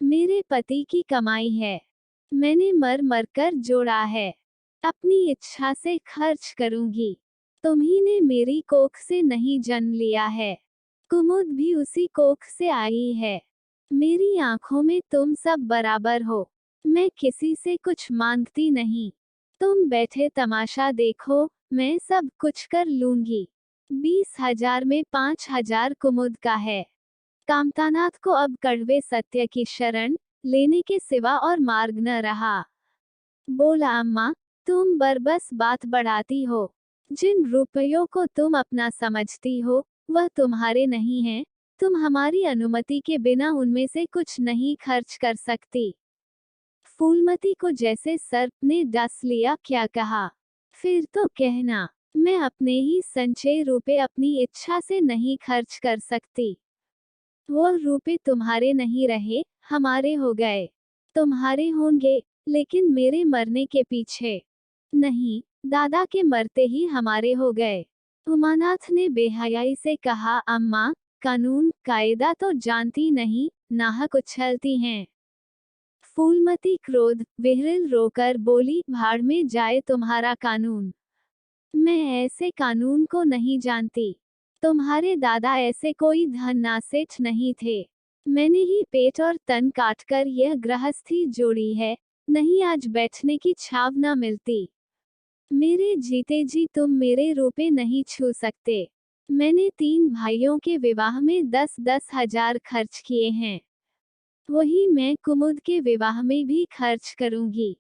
मेरे पति की कमाई है। मैंने मर मर कर जोड़ा है। अपनी इच्छा से खर्च करूंगी। तुम्ही ने मेरी कोख से नहीं जन्म लिया है। कुमुद भी उसी कोख से आई है। मेरी आंखों में तुम सब बराबर हो। मैं किसी से कुछ मांगती नहीं। तुम बैठे तमाशा देखो, मैं सब कुछ कर लूंगी। 20,000 में 5,000 कुमुद का है। कामतानाथ को अब कड़वे सत्य की शरण लेने के सिवा और मार्ग न रहा। बोला, अम्मा, तुम बरबस बात बढ़ाती हो। जिन रुपयों को तुम अपना समझती हो, वह तुम्हारे नहीं हैं। तुम हमारी अनुमति के बिना उनमें से कुछ नहीं खर्च कर सकती। फूलमती को जैसे सर्प ने डस लिया। क्या कहा? फिर तो कहना। मैं अपने ही संचय रुपए अपनी इच्छा से नहीं खर्च कर सकती। वो रुपए तुम्हारे नहीं रहे, हमारे हो गए। तुम्हारे होंगे, लेकिन मेरे मरने के पीछे नहीं, दादा के मरते ही हमारे हो गए। उमानाथ ने बेहयाई से कहा, अम्मा, कानून कायदा तो जानती नहीं, नाहक उछलती हैं। फूलमती क्रोध विहरिल रोकर बोली, भाड़ में जाए तुम्हारा कानून। मैं ऐसे कानून को नहीं जानती। तुम्हारे दादा ऐसे कोई धननासेठ नहीं थे। मैंने ही पेट और तन काटकर यह गृहस्थी जोड़ी है, नहीं आज बैठने की छाव न मिलती। मेरे जीते जी तुम मेरे रुपए नहीं छू सकते। मैंने 3 भाइयों के विवाह में 10-10 हजार खर्च किए हैं। वही मैं कुमुद के विवाह में भी खर्च करूंगी।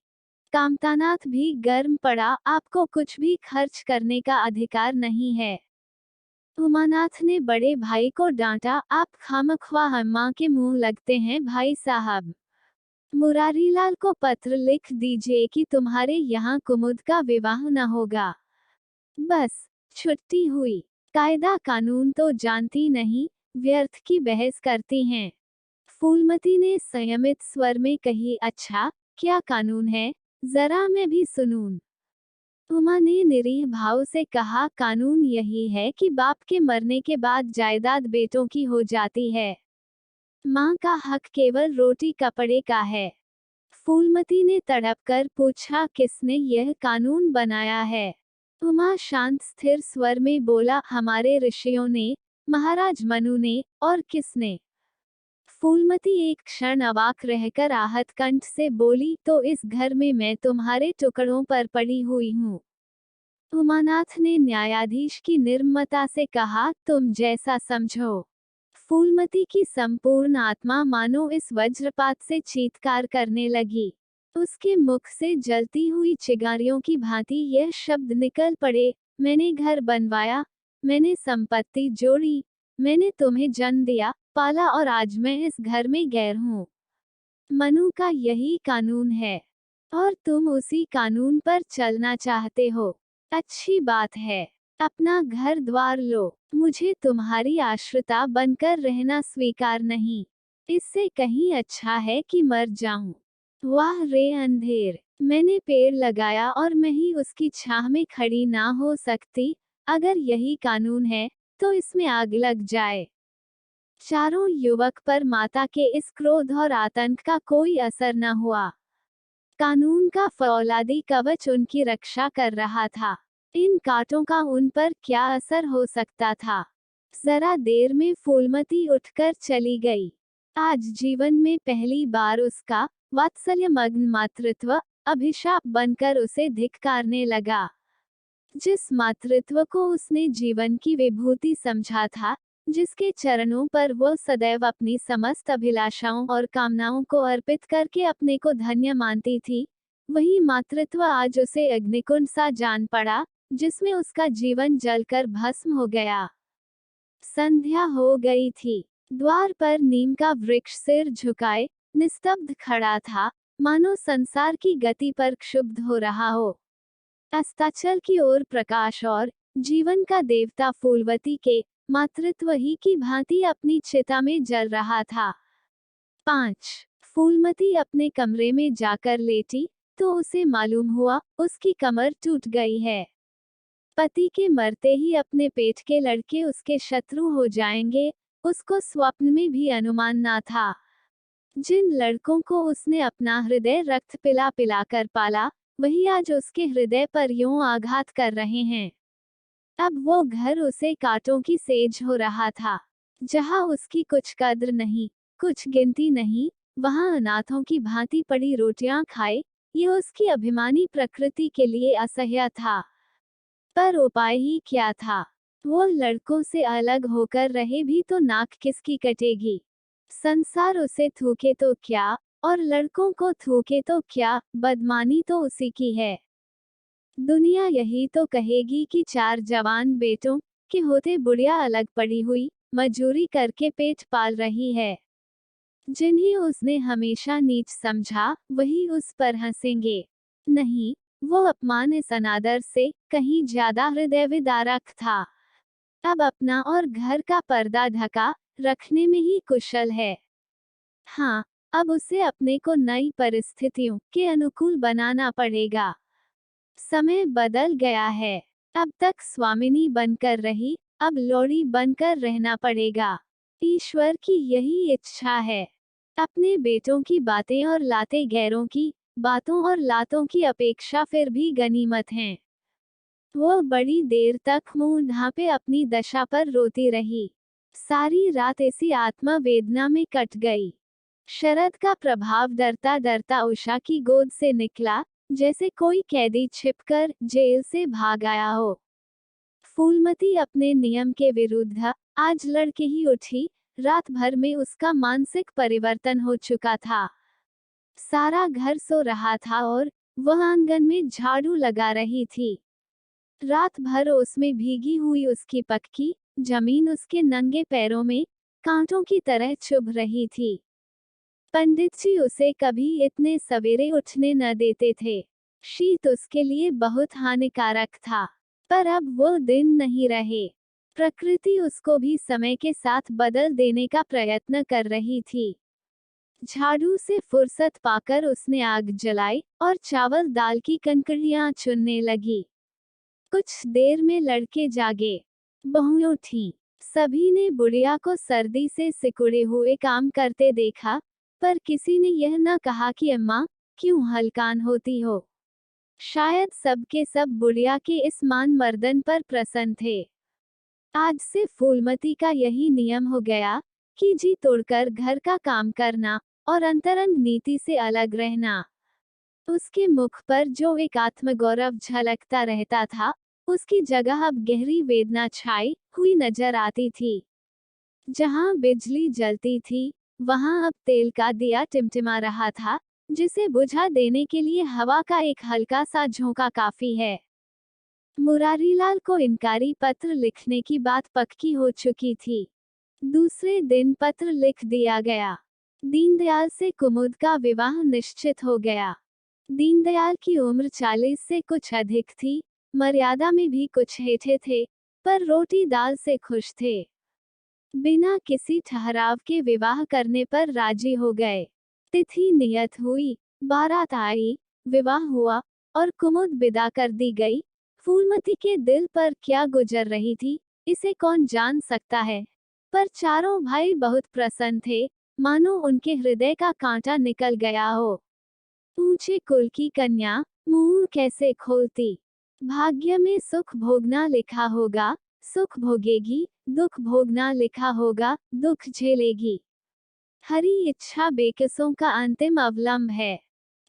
कामतानाथ भी गर्म पड़ा, आपको कुछ भी खर्च करने का अधिकार नहीं है। उमानाथ ने बड़े भाई को डांटा, आप खामख्वाह अम्मा के मुंह लगते हैं भाई साहब। मुरारीलाल को पत्र लिख दीजिए कि तुम्हारे यहाँ कुमुद का विवाह न होगा। बस, छुट्टी हुई। कायदा कानून तो जानती नहीं, व्यर्थ की बहस करती हैं। फूलमती ने संयमित स्वर में कही, अच्छा, क्या कानून है, जरा मैं भी सुनूं। उमा ने निरीह भाव से कहा, कानून यही है कि बाप के मरने के बाद जायदाद बेटों की हो जाती है। माँ का हक केवल रोटी कपड़े का है। फूलमती ने तड़प कर पूछा, किसने यह कानून बनाया है? उमा शांत स्थिर स्वर में बोला, हमारे ऋषियों ने, महाराज मनु ने, और किसने? फूलमती एक क्षण अवाक रहकर आहत कंठ से बोली, तो इस घर में मैं तुम्हारे टुकड़ों पर पड़ी हुई हूँ। उमानाथ ने न्यायाधीश की निर्ममता से कहा, तुम जैसा समझो। फूलमती की संपूर्ण आत्मा मानो इस वज्रपात से चीत्कार करने लगी। उसके मुख से जलती हुई चिंगारियों की भांति यह शब्द निकल पड़े, मैंने घर बनवाया, मैंने संपत्ति जोड़ी, मैंने तुम्हें जन्म दिया, पाला और आज मैं इस घर में गैर हूँ। मनु का यही कानून है, और तुम उसी कानून पर चलना चाहते हो। अच्छी बात है, अपना घर द्वार लो। मुझे तुम्हारी आश्रिता बनकर रहना स्वीकार नहीं। इससे कहीं अच्छा है कि मर जाऊं। वाह रे अंधेर, मैंने पेड़ लगाया और मैं ही उसकी छाह में खड़ी ना हो सकती। अगर यही कानून है, तो इसमें आग लग जाए। चारों युवक पर माता के इस क्रोध और आतंक का कोई असर न हुआ। कानून का फौलादी कवच उनकी रक्षा कर रहा था। इन कांटों का उन पर क्या असर हो सकता था? जरा देर में फूलमती उठकर चली गई। आज जीवन में पहली बार उसका वात्सल्य मग्न मातृत्व अभिशाप बनकर उसे धिक्कारने लगा। जिस मातृत्व को उसने जीवन की विभूति समझा था, जिसके चरणों पर वो सदैव अपनी समस्त अभिलाषाओं और कामनाओं को अर्पित करके अपने को धन्य मानती थी, वही मातृत्व आज उसे अग्निकुंड सा जान पड़ा, जिसमें उसका जीवन जलकर भस्म हो गया। संध्या हो गई थी। द्वार पर नीम का वृक्ष सिर झुकाए निस्तब्ध खड़ा था, मानो संसार की गति पर क्षुब्ध हो रहा हो। अस्ताचल की ओर प्रकाश और जीवन का देवता फूलवती के मातृत्व ही की भांति अपनी चिता में जल रहा था। 5 फूलमती अपने कमरे में जाकर लेटी तो उसे मालूम हुआ उसकी कमर टूट गई है। पति के मरते ही अपने पेट के लड़के उसके शत्रु हो जाएंगे, उसको स्वप्न में भी अनुमान ना था। जिन लड़कों को उसने अपना हृदय रक्त पिला पिला कर पाला, वही आज उसके हृदय पर यूं आघात कर रहे हैं। अब वो घर उसे कांटों की सेज हो रहा था। जहां उसकी कुछ कद्र नहीं, कुछ गिनती नहीं, वहां अनाथों की भांति पड़ी रोटियां खाए, ये उसकी अभिमानी प्रकृति के लिए असह्य था। पर उपाय ही क्या था? वो लड़कों से अलग होकर रहे भी तो नाक किसकी कटेगी? संसार उसे थूके तो क्या, और लड़कों को थूके तो क्या, बदमानी तो उसी की है। दुनिया यही तो कहेगी कि 4 जवान बेटों के होते बुढ़िया अलग पड़ी हुई, मजूरी करके पेट पाल रही है। जिन्हें उसने हमेशा नीच समझा, वही उस पर हंसेंगे। नहीं, वो अपमान इस अनादर से कहीं ज्यादा हृदय विदारक था। अब अपना और घर का पर्दा ढका रखने में ही कुशल है। हाँ, अब उसे अपने को नई परिस्थितियों के अनुकूल बनाना पड़ेगा। समय बदल गया है। अब तक स्वामिनी बनकर रही, अब लोड़ी बनकर रहना पड़ेगा। ईश्वर की यही इच्छा है। अपने बेटों की बातें और लाते गैरों की बातों और लातों की अपेक्षा फिर भी गनीमत हैं। वो बड़ी देर तक मुंह ढांपे अपनी दशा पर रोती रही। सारी रात ऐसी आत्मवेदना में कट गई। शरद का प्रभाव डरता डरता उषा की गोद से निकला, जैसे कोई कैदी छिपकर जेल से भाग आया हो। फूलमती अपने नियम के विरुद्ध आज लड़के ही उठी। रात भर में उसका मानसिक परिवर्तन हो चुका था। सारा घर सो रहा था और वह आंगन में झाड़ू लगा रही थी। रात भर उसमें भीगी हुई उसकी पक्की जमीन उसके नंगे पैरों में कांटों की तरह चुभ रही थी। पंडित जी उसे कभी इतने सवेरे उठने न देते थे। शीत उसके लिए बहुत हानिकारक था। पर अब वो दिन नहीं रहे। प्रकृति उसको भी समय के साथ बदल देने का प्रयत्न कर रही थी। झाड़ू से फुर्सत पाकर उसने आग जलाई और चावल दाल की कंकड़ियां चुनने लगी। कुछ देर में लड़के जागे। बहुएं उठीं। सभी ने बुढ़िया को सर्दी से सिकुड़े हुए काम करते देखा, पर किसी ने यह न कहा कि अम्मा, क्यों हलकान होती हो। शायद सब के सब बुढ़िया के इस मान मर्दन पर प्रसन्न थे। आज से फूलमती का यही नियम हो गया कि जी तोड़कर घर का काम करना और अंतरंग नीति से अलग रहना। उसके मुख पर जो एक आत्मगौरव झलकता रहता था, उसकी जगह अब गहरी वेदना छाई हुई नजर आती थी। जहां बिजली जलती थी, वहां अब तेल का दिया टिमटिमा रहा था, जिसे बुझा देने के लिए हवा का एक हल्का सा झोंका काफी है। मुरारीलाल को इनकारी पत्र लिखने की बात पक्की हो चुकी थी। दूसरे दिन पत्र लिख दिया गया। दीनदयाल से कुमुद का विवाह निश्चित हो गया। दीनदयाल की उम्र 40 से कुछ अधिक थी, मर्यादा में भी कुछ हेठे थे, पर रोटी दाल से खुश थे। बिना किसी ठहराव के विवाह करने पर राजी हो गए। तिथि नियत हुई, बारात आई, विवाह हुआ और कुमुद विदा कर दी गई। फूलमती के दिल पर क्या गुजर रही थी, इसे कौन जान सकता है। पर चारों भाई बहुत प्रसन्न थे, मानो उनके हृदय का कांटा निकल गया हो। ऊंचे कुल की कन्या मुंह कैसे खोलती। भाग्य में सुख भोगना लिखा होगा, सुख भोगेगी, दुख भोगना लिखा होगा, दुख झेलेगी। हरी इच्छा बेकसों का अंतिम अवलंब है।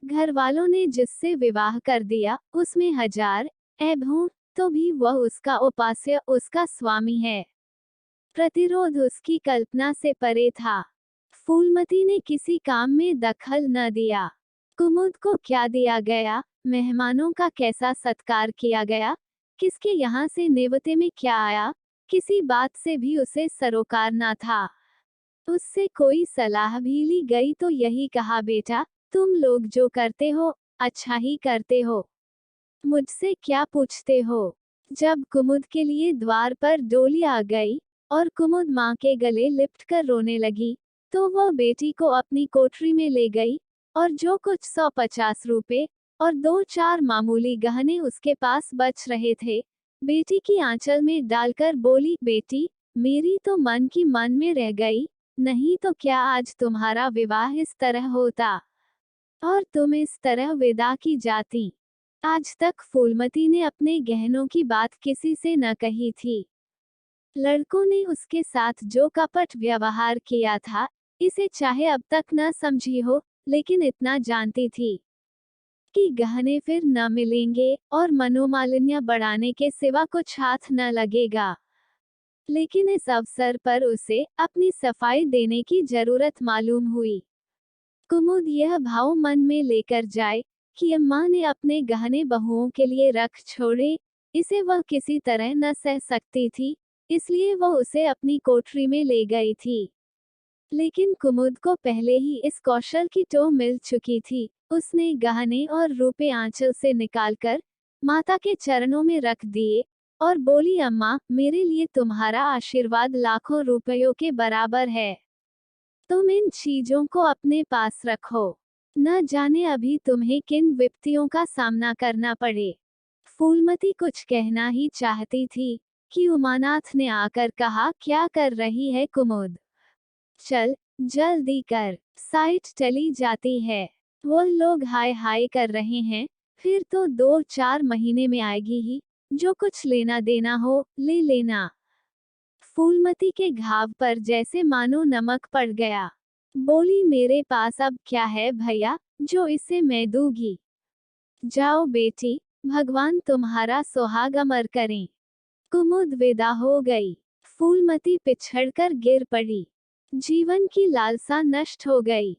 घर वालों ने जिससे विवाह कर दिया, उसमें 1000 ऐब हों, तो भी वह उसका उपास्य, उसका स्वामी है। प्रतिरोध उसकी कल्पना से परे था। फूलमती ने किसी काम में दखल न दिया। कुमुद को क्या दिया गया, मेहमानों का कैसा सत्कार किया गया, किसके यहाँ से नेवते में क्या आया, किसी बात से भी उसे सरोकार ना था। उससे कोई सलाह भी ली गई तो यही कहा, बेटा तुम लोग जो करते हो अच्छा ही करते हो, मुझसे क्या पूछते हो। जब कुमुद के लिए द्वार पर डोली आ गई और कुमुद माँ के गले लिपट कर रोने लगी, तो वह बेटी को अपनी कोठरी में ले गई और जो कुछ 150 रुपए और 2-4 मामूली गहने उसके पास बच रहे थे, बेटी की आंचल में डालकर बोली, बेटी मेरी तो मन की मन में रह गई, नहीं तो क्या आज तुम्हारा विवाह इस तरह होता और तुम इस तरह विदा की जाती। आज तक फूलमती ने अपने गहनों की बात किसी से न कही थी। लड़कों ने उसके साथ जो कपट व्यवहार किया था, इसे चाहे अब तक न समझी हो, लेकिन इतना जानती थी कि गहने फिर न मिलेंगे और मनोमालिन्य बढ़ाने के सिवा कुछ हाथ न लगेगा। लेकिन इस अवसर पर उसे अपनी सफाई देने की जरूरत मालूम हुई। कुमुद यह भाव मन में लेकर जाए कि अम्मा ने अपने गहने बहुओं के लिए रख छोड़े, इसे वह किसी तरह न सह सकती थी, इसलिए वह उसे अपनी कोठरी में ले गई थी। लेकिन कुमुद को पहले ही इस कौशल की टोह मिल चुकी थी। उसने गहने और रुपए आंचल से निकालकर माता के चरणों में रख दिए और बोली, अम्मा मेरे लिए तुम्हारा आशीर्वाद लाखों रुपयों के बराबर है, तुम इन चीजों को अपने पास रखो, न जाने अभी तुम्हें किन विपत्तियों का सामना करना पड़े। फूलमती कुछ कहना ही चाहती थी कि उमानाथ ने आकर कहा, क्या कर रही है कुमुद, चल जल्दी कर, साइट चली जाती है। वो लोग हाय हाय कर रहे हैं, फिर तो 2-4 महीने में आएगी ही, जो कुछ लेना देना हो ले लेना। फूलमती के घाव पर जैसे मानो नमक पड़ गया। बोली, मेरे पास अब क्या है भैया जो इसे मैं दूंगी। जाओ बेटी, भगवान तुम्हारा सुहाग अमर करें। कुमुद विदा हो गई। फूलमती पिछड़कर गिर पड़ी। जीवन की लालसा नष्ट हो गई।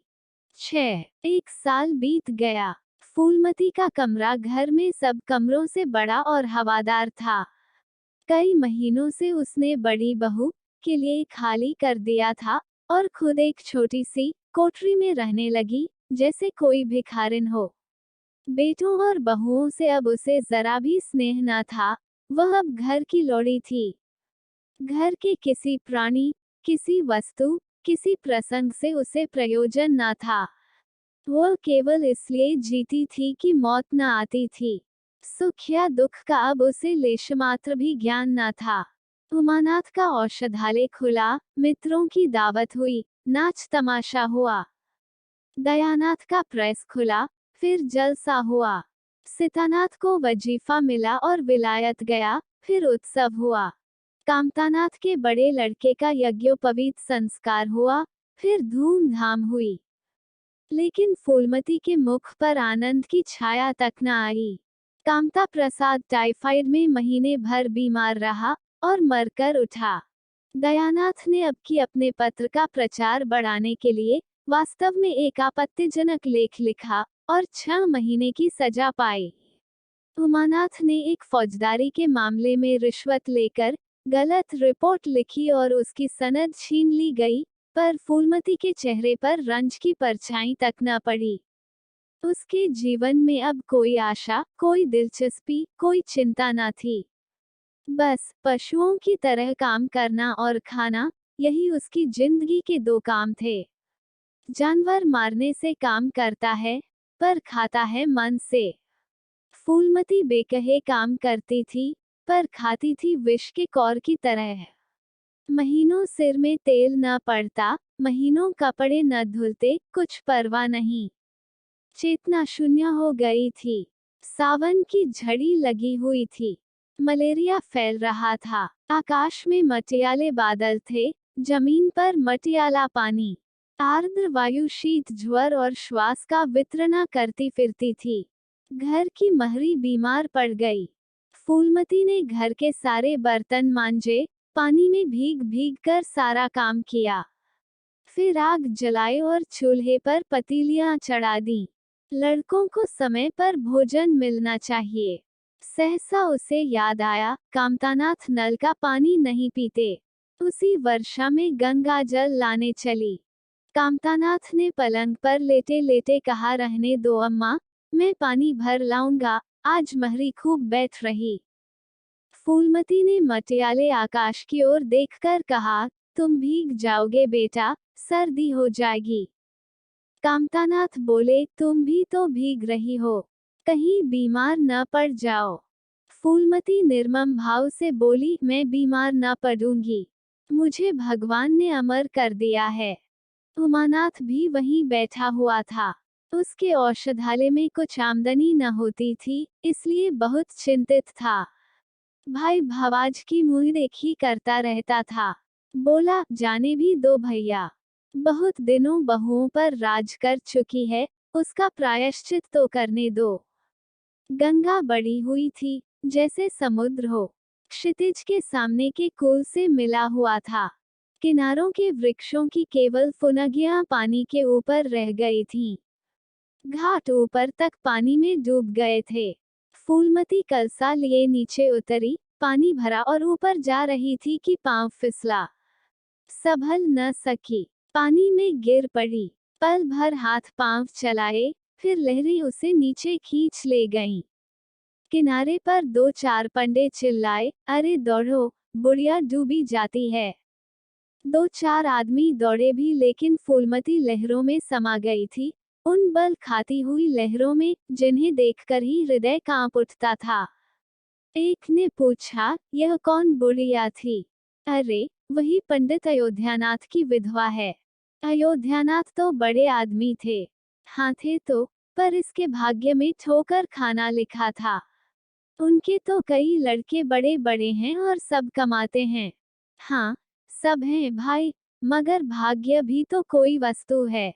1 साल बीत गया। फूलमती का कमरा घर में सब कमरों से बड़ा और हवादार था। कई महीनों से उसने बड़ी बहू के लिए खाली कर दिया था और खुद एक छोटी सी कोठरी में रहने लगी, जैसे कोई भिखारिन हो। बेटों और बहुओं से अब उसे जरा भी स्नेह न था, वह अब घर की लौड़ी थी। घर के किसी प्राणी, किसी वस्तु, किसी प्रसंग से उसे प्रयोजन न था। वह केवल इसलिए जीती थी कि मौत न आती थी। सुख या दुख का अब उसे लेशमात्र भी ज्ञान न था। उमानाथ का औषधालय खुला, मित्रों की दावत हुई, नाच तमाशा हुआ। दयानाथ का प्रेस खुला, फिर जलसा हुआ। सितानाथ को वजीफा मिला और विलायत गया, फिर उत्सव हुआ। कामतानाथ के बड़े लड़के का यज्ञोपवीत संस्कार हुआ, फिर धूमधाम हुई। लेकिन फूलमती के मुख पर आनंद की छाया तक न आई। कामता प्रसाद टाइफाइड में महीने भर बीमार रहा और मरकर उठा। दयानाथ ने अब की अपने पत्र का प्रचार बढ़ाने के लिए वास्तव में एक आपत्तिजनक लेख लिखा और 6 महीने की सजा पाई। उमानाथ ने एक फौजदारी के मामले में रिश्वत लेकर गलत रिपोर्ट लिखी और उसकी सनद छीन ली गई, पर फूलमती के चेहरे पर रंज की परछाई तक न पड़ी। उसके जीवन में अब कोई आशा, कोई दिलचस्पी, कोई चिंता न थी। बस पशुओं की तरह काम करना और खाना, यही उसकी जिंदगी के 2 काम थे। जानवर मारने से काम करता है, पर खाता है मन से। फूलमती बेकहे काम करती थी, पर खाती थी विष के कौर की तरह। महीनों सिर में तेल न पड़ता, महीनों कपड़े न धुलते, कुछ परवाह नहीं। चेतना शून्य हो गई थी। सावन की झड़ी लगी हुई थी। मलेरिया फैल रहा था। आकाश में मटियाले बादल थे, जमीन पर मटियाला पानी। आर्द्र वायु शीत ज्वर और श्वास का वितरणा करती फिरती थी। घर की महरी बीमार पड़ गई। फूलमती ने घर के सारे बर्तन मांजे, पानी में भीग भीग कर सारा काम किया। फिर आग जलाई और चूल्हे पर पतीलियां चढ़ा दी। लड़कों को समय पर भोजन मिलना चाहिए। सहसा उसे याद आया, कामतानाथ नल का पानी नहीं पीते। उसी वर्षा में गंगा जल लाने चली। कामतानाथ ने पलंग पर लेटे लेटे कहा, रहने दो अम्मा, मैं पानी भर लाऊंगा, आज महरी खूब बैठ रही। फूलमती ने मटियाले आकाश की ओर देखकर कहा, तुम भीग जाओगे बेटा, सर्दी हो जाएगी। कामतानाथ बोले, तुम भी तो भीग रही हो, कहीं बीमार न पड़ जाओ। फूलमती निर्मम भाव से बोली, मैं बीमार न पड़ूंगी, मुझे भगवान ने अमर कर दिया है। उमानाथ भी वहीं बैठा हुआ था। उसके औषधालय में कुछ आमदनी न होती थी, इसलिए बहुत चिंतित था। भाई भवाज की मुँह देखी करता रहता था। बोला, जाने भी दो भैया, बहुत दिनों बहुओं पर राज कर चुकी है, उसका प्रायश्चित तो करने दो। गंगा बड़ी हुई थी, जैसे समुद्र हो, क्षितिज के सामने के कुल से मिला हुआ था। किनारों के वृक्षों की केवल फुनगियां पानी के ऊपर रह गई थीं। घाट ऊपर तक पानी में डूब गए थे। फूलमती कलसा लिए नीचे उतरी, पानी भरा और ऊपर जा रही थी कि पांव फिसला। संभल न सकी, पानी में गिर पड़ी। पल भर हाथ पांव चलाए, फिर लहरें उसे नीचे खींच ले गईं। किनारे पर दो चार पंडे चिल्लाए, अरे दौड़ो, बुढ़िया डूबी जाती है। दो चार आदमी दौड़े भी, लेकिन फूलमती लहरों में समा गई थी, उन बल खाती हुई लहरों में, जिन्हें देखकर ही हृदय कांप उठता था। एक ने पूछा, यह कौन बुढ़िया थी? अरे, वही पंडित अयोध्यानाथ की विधवा है। अयोध्यानाथ तो बड़े आदमी थे। हाँ थे तो, पर इसके भाग्य में ठोकर खाना लिखा था। उनके तो कई लड़के बड़े बड़े हैं और सब कमाते हैं। हाँ, सब हैं भाई, मगर भाग्य भी तो कोई वस्तु है।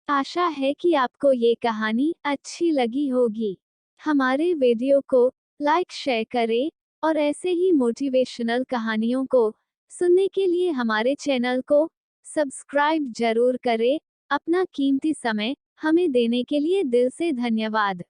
आशा है कि आपको ये कहानी अच्छी लगी होगी। हमारे वीडियो को लाइक शेयर करें, और ऐसे ही मोटिवेशनल कहानियों को सुनने के लिए हमारे चैनल को सब्सक्राइब जरूर करें। अपना कीमती समय हमें देने के लिए दिल से धन्यवाद।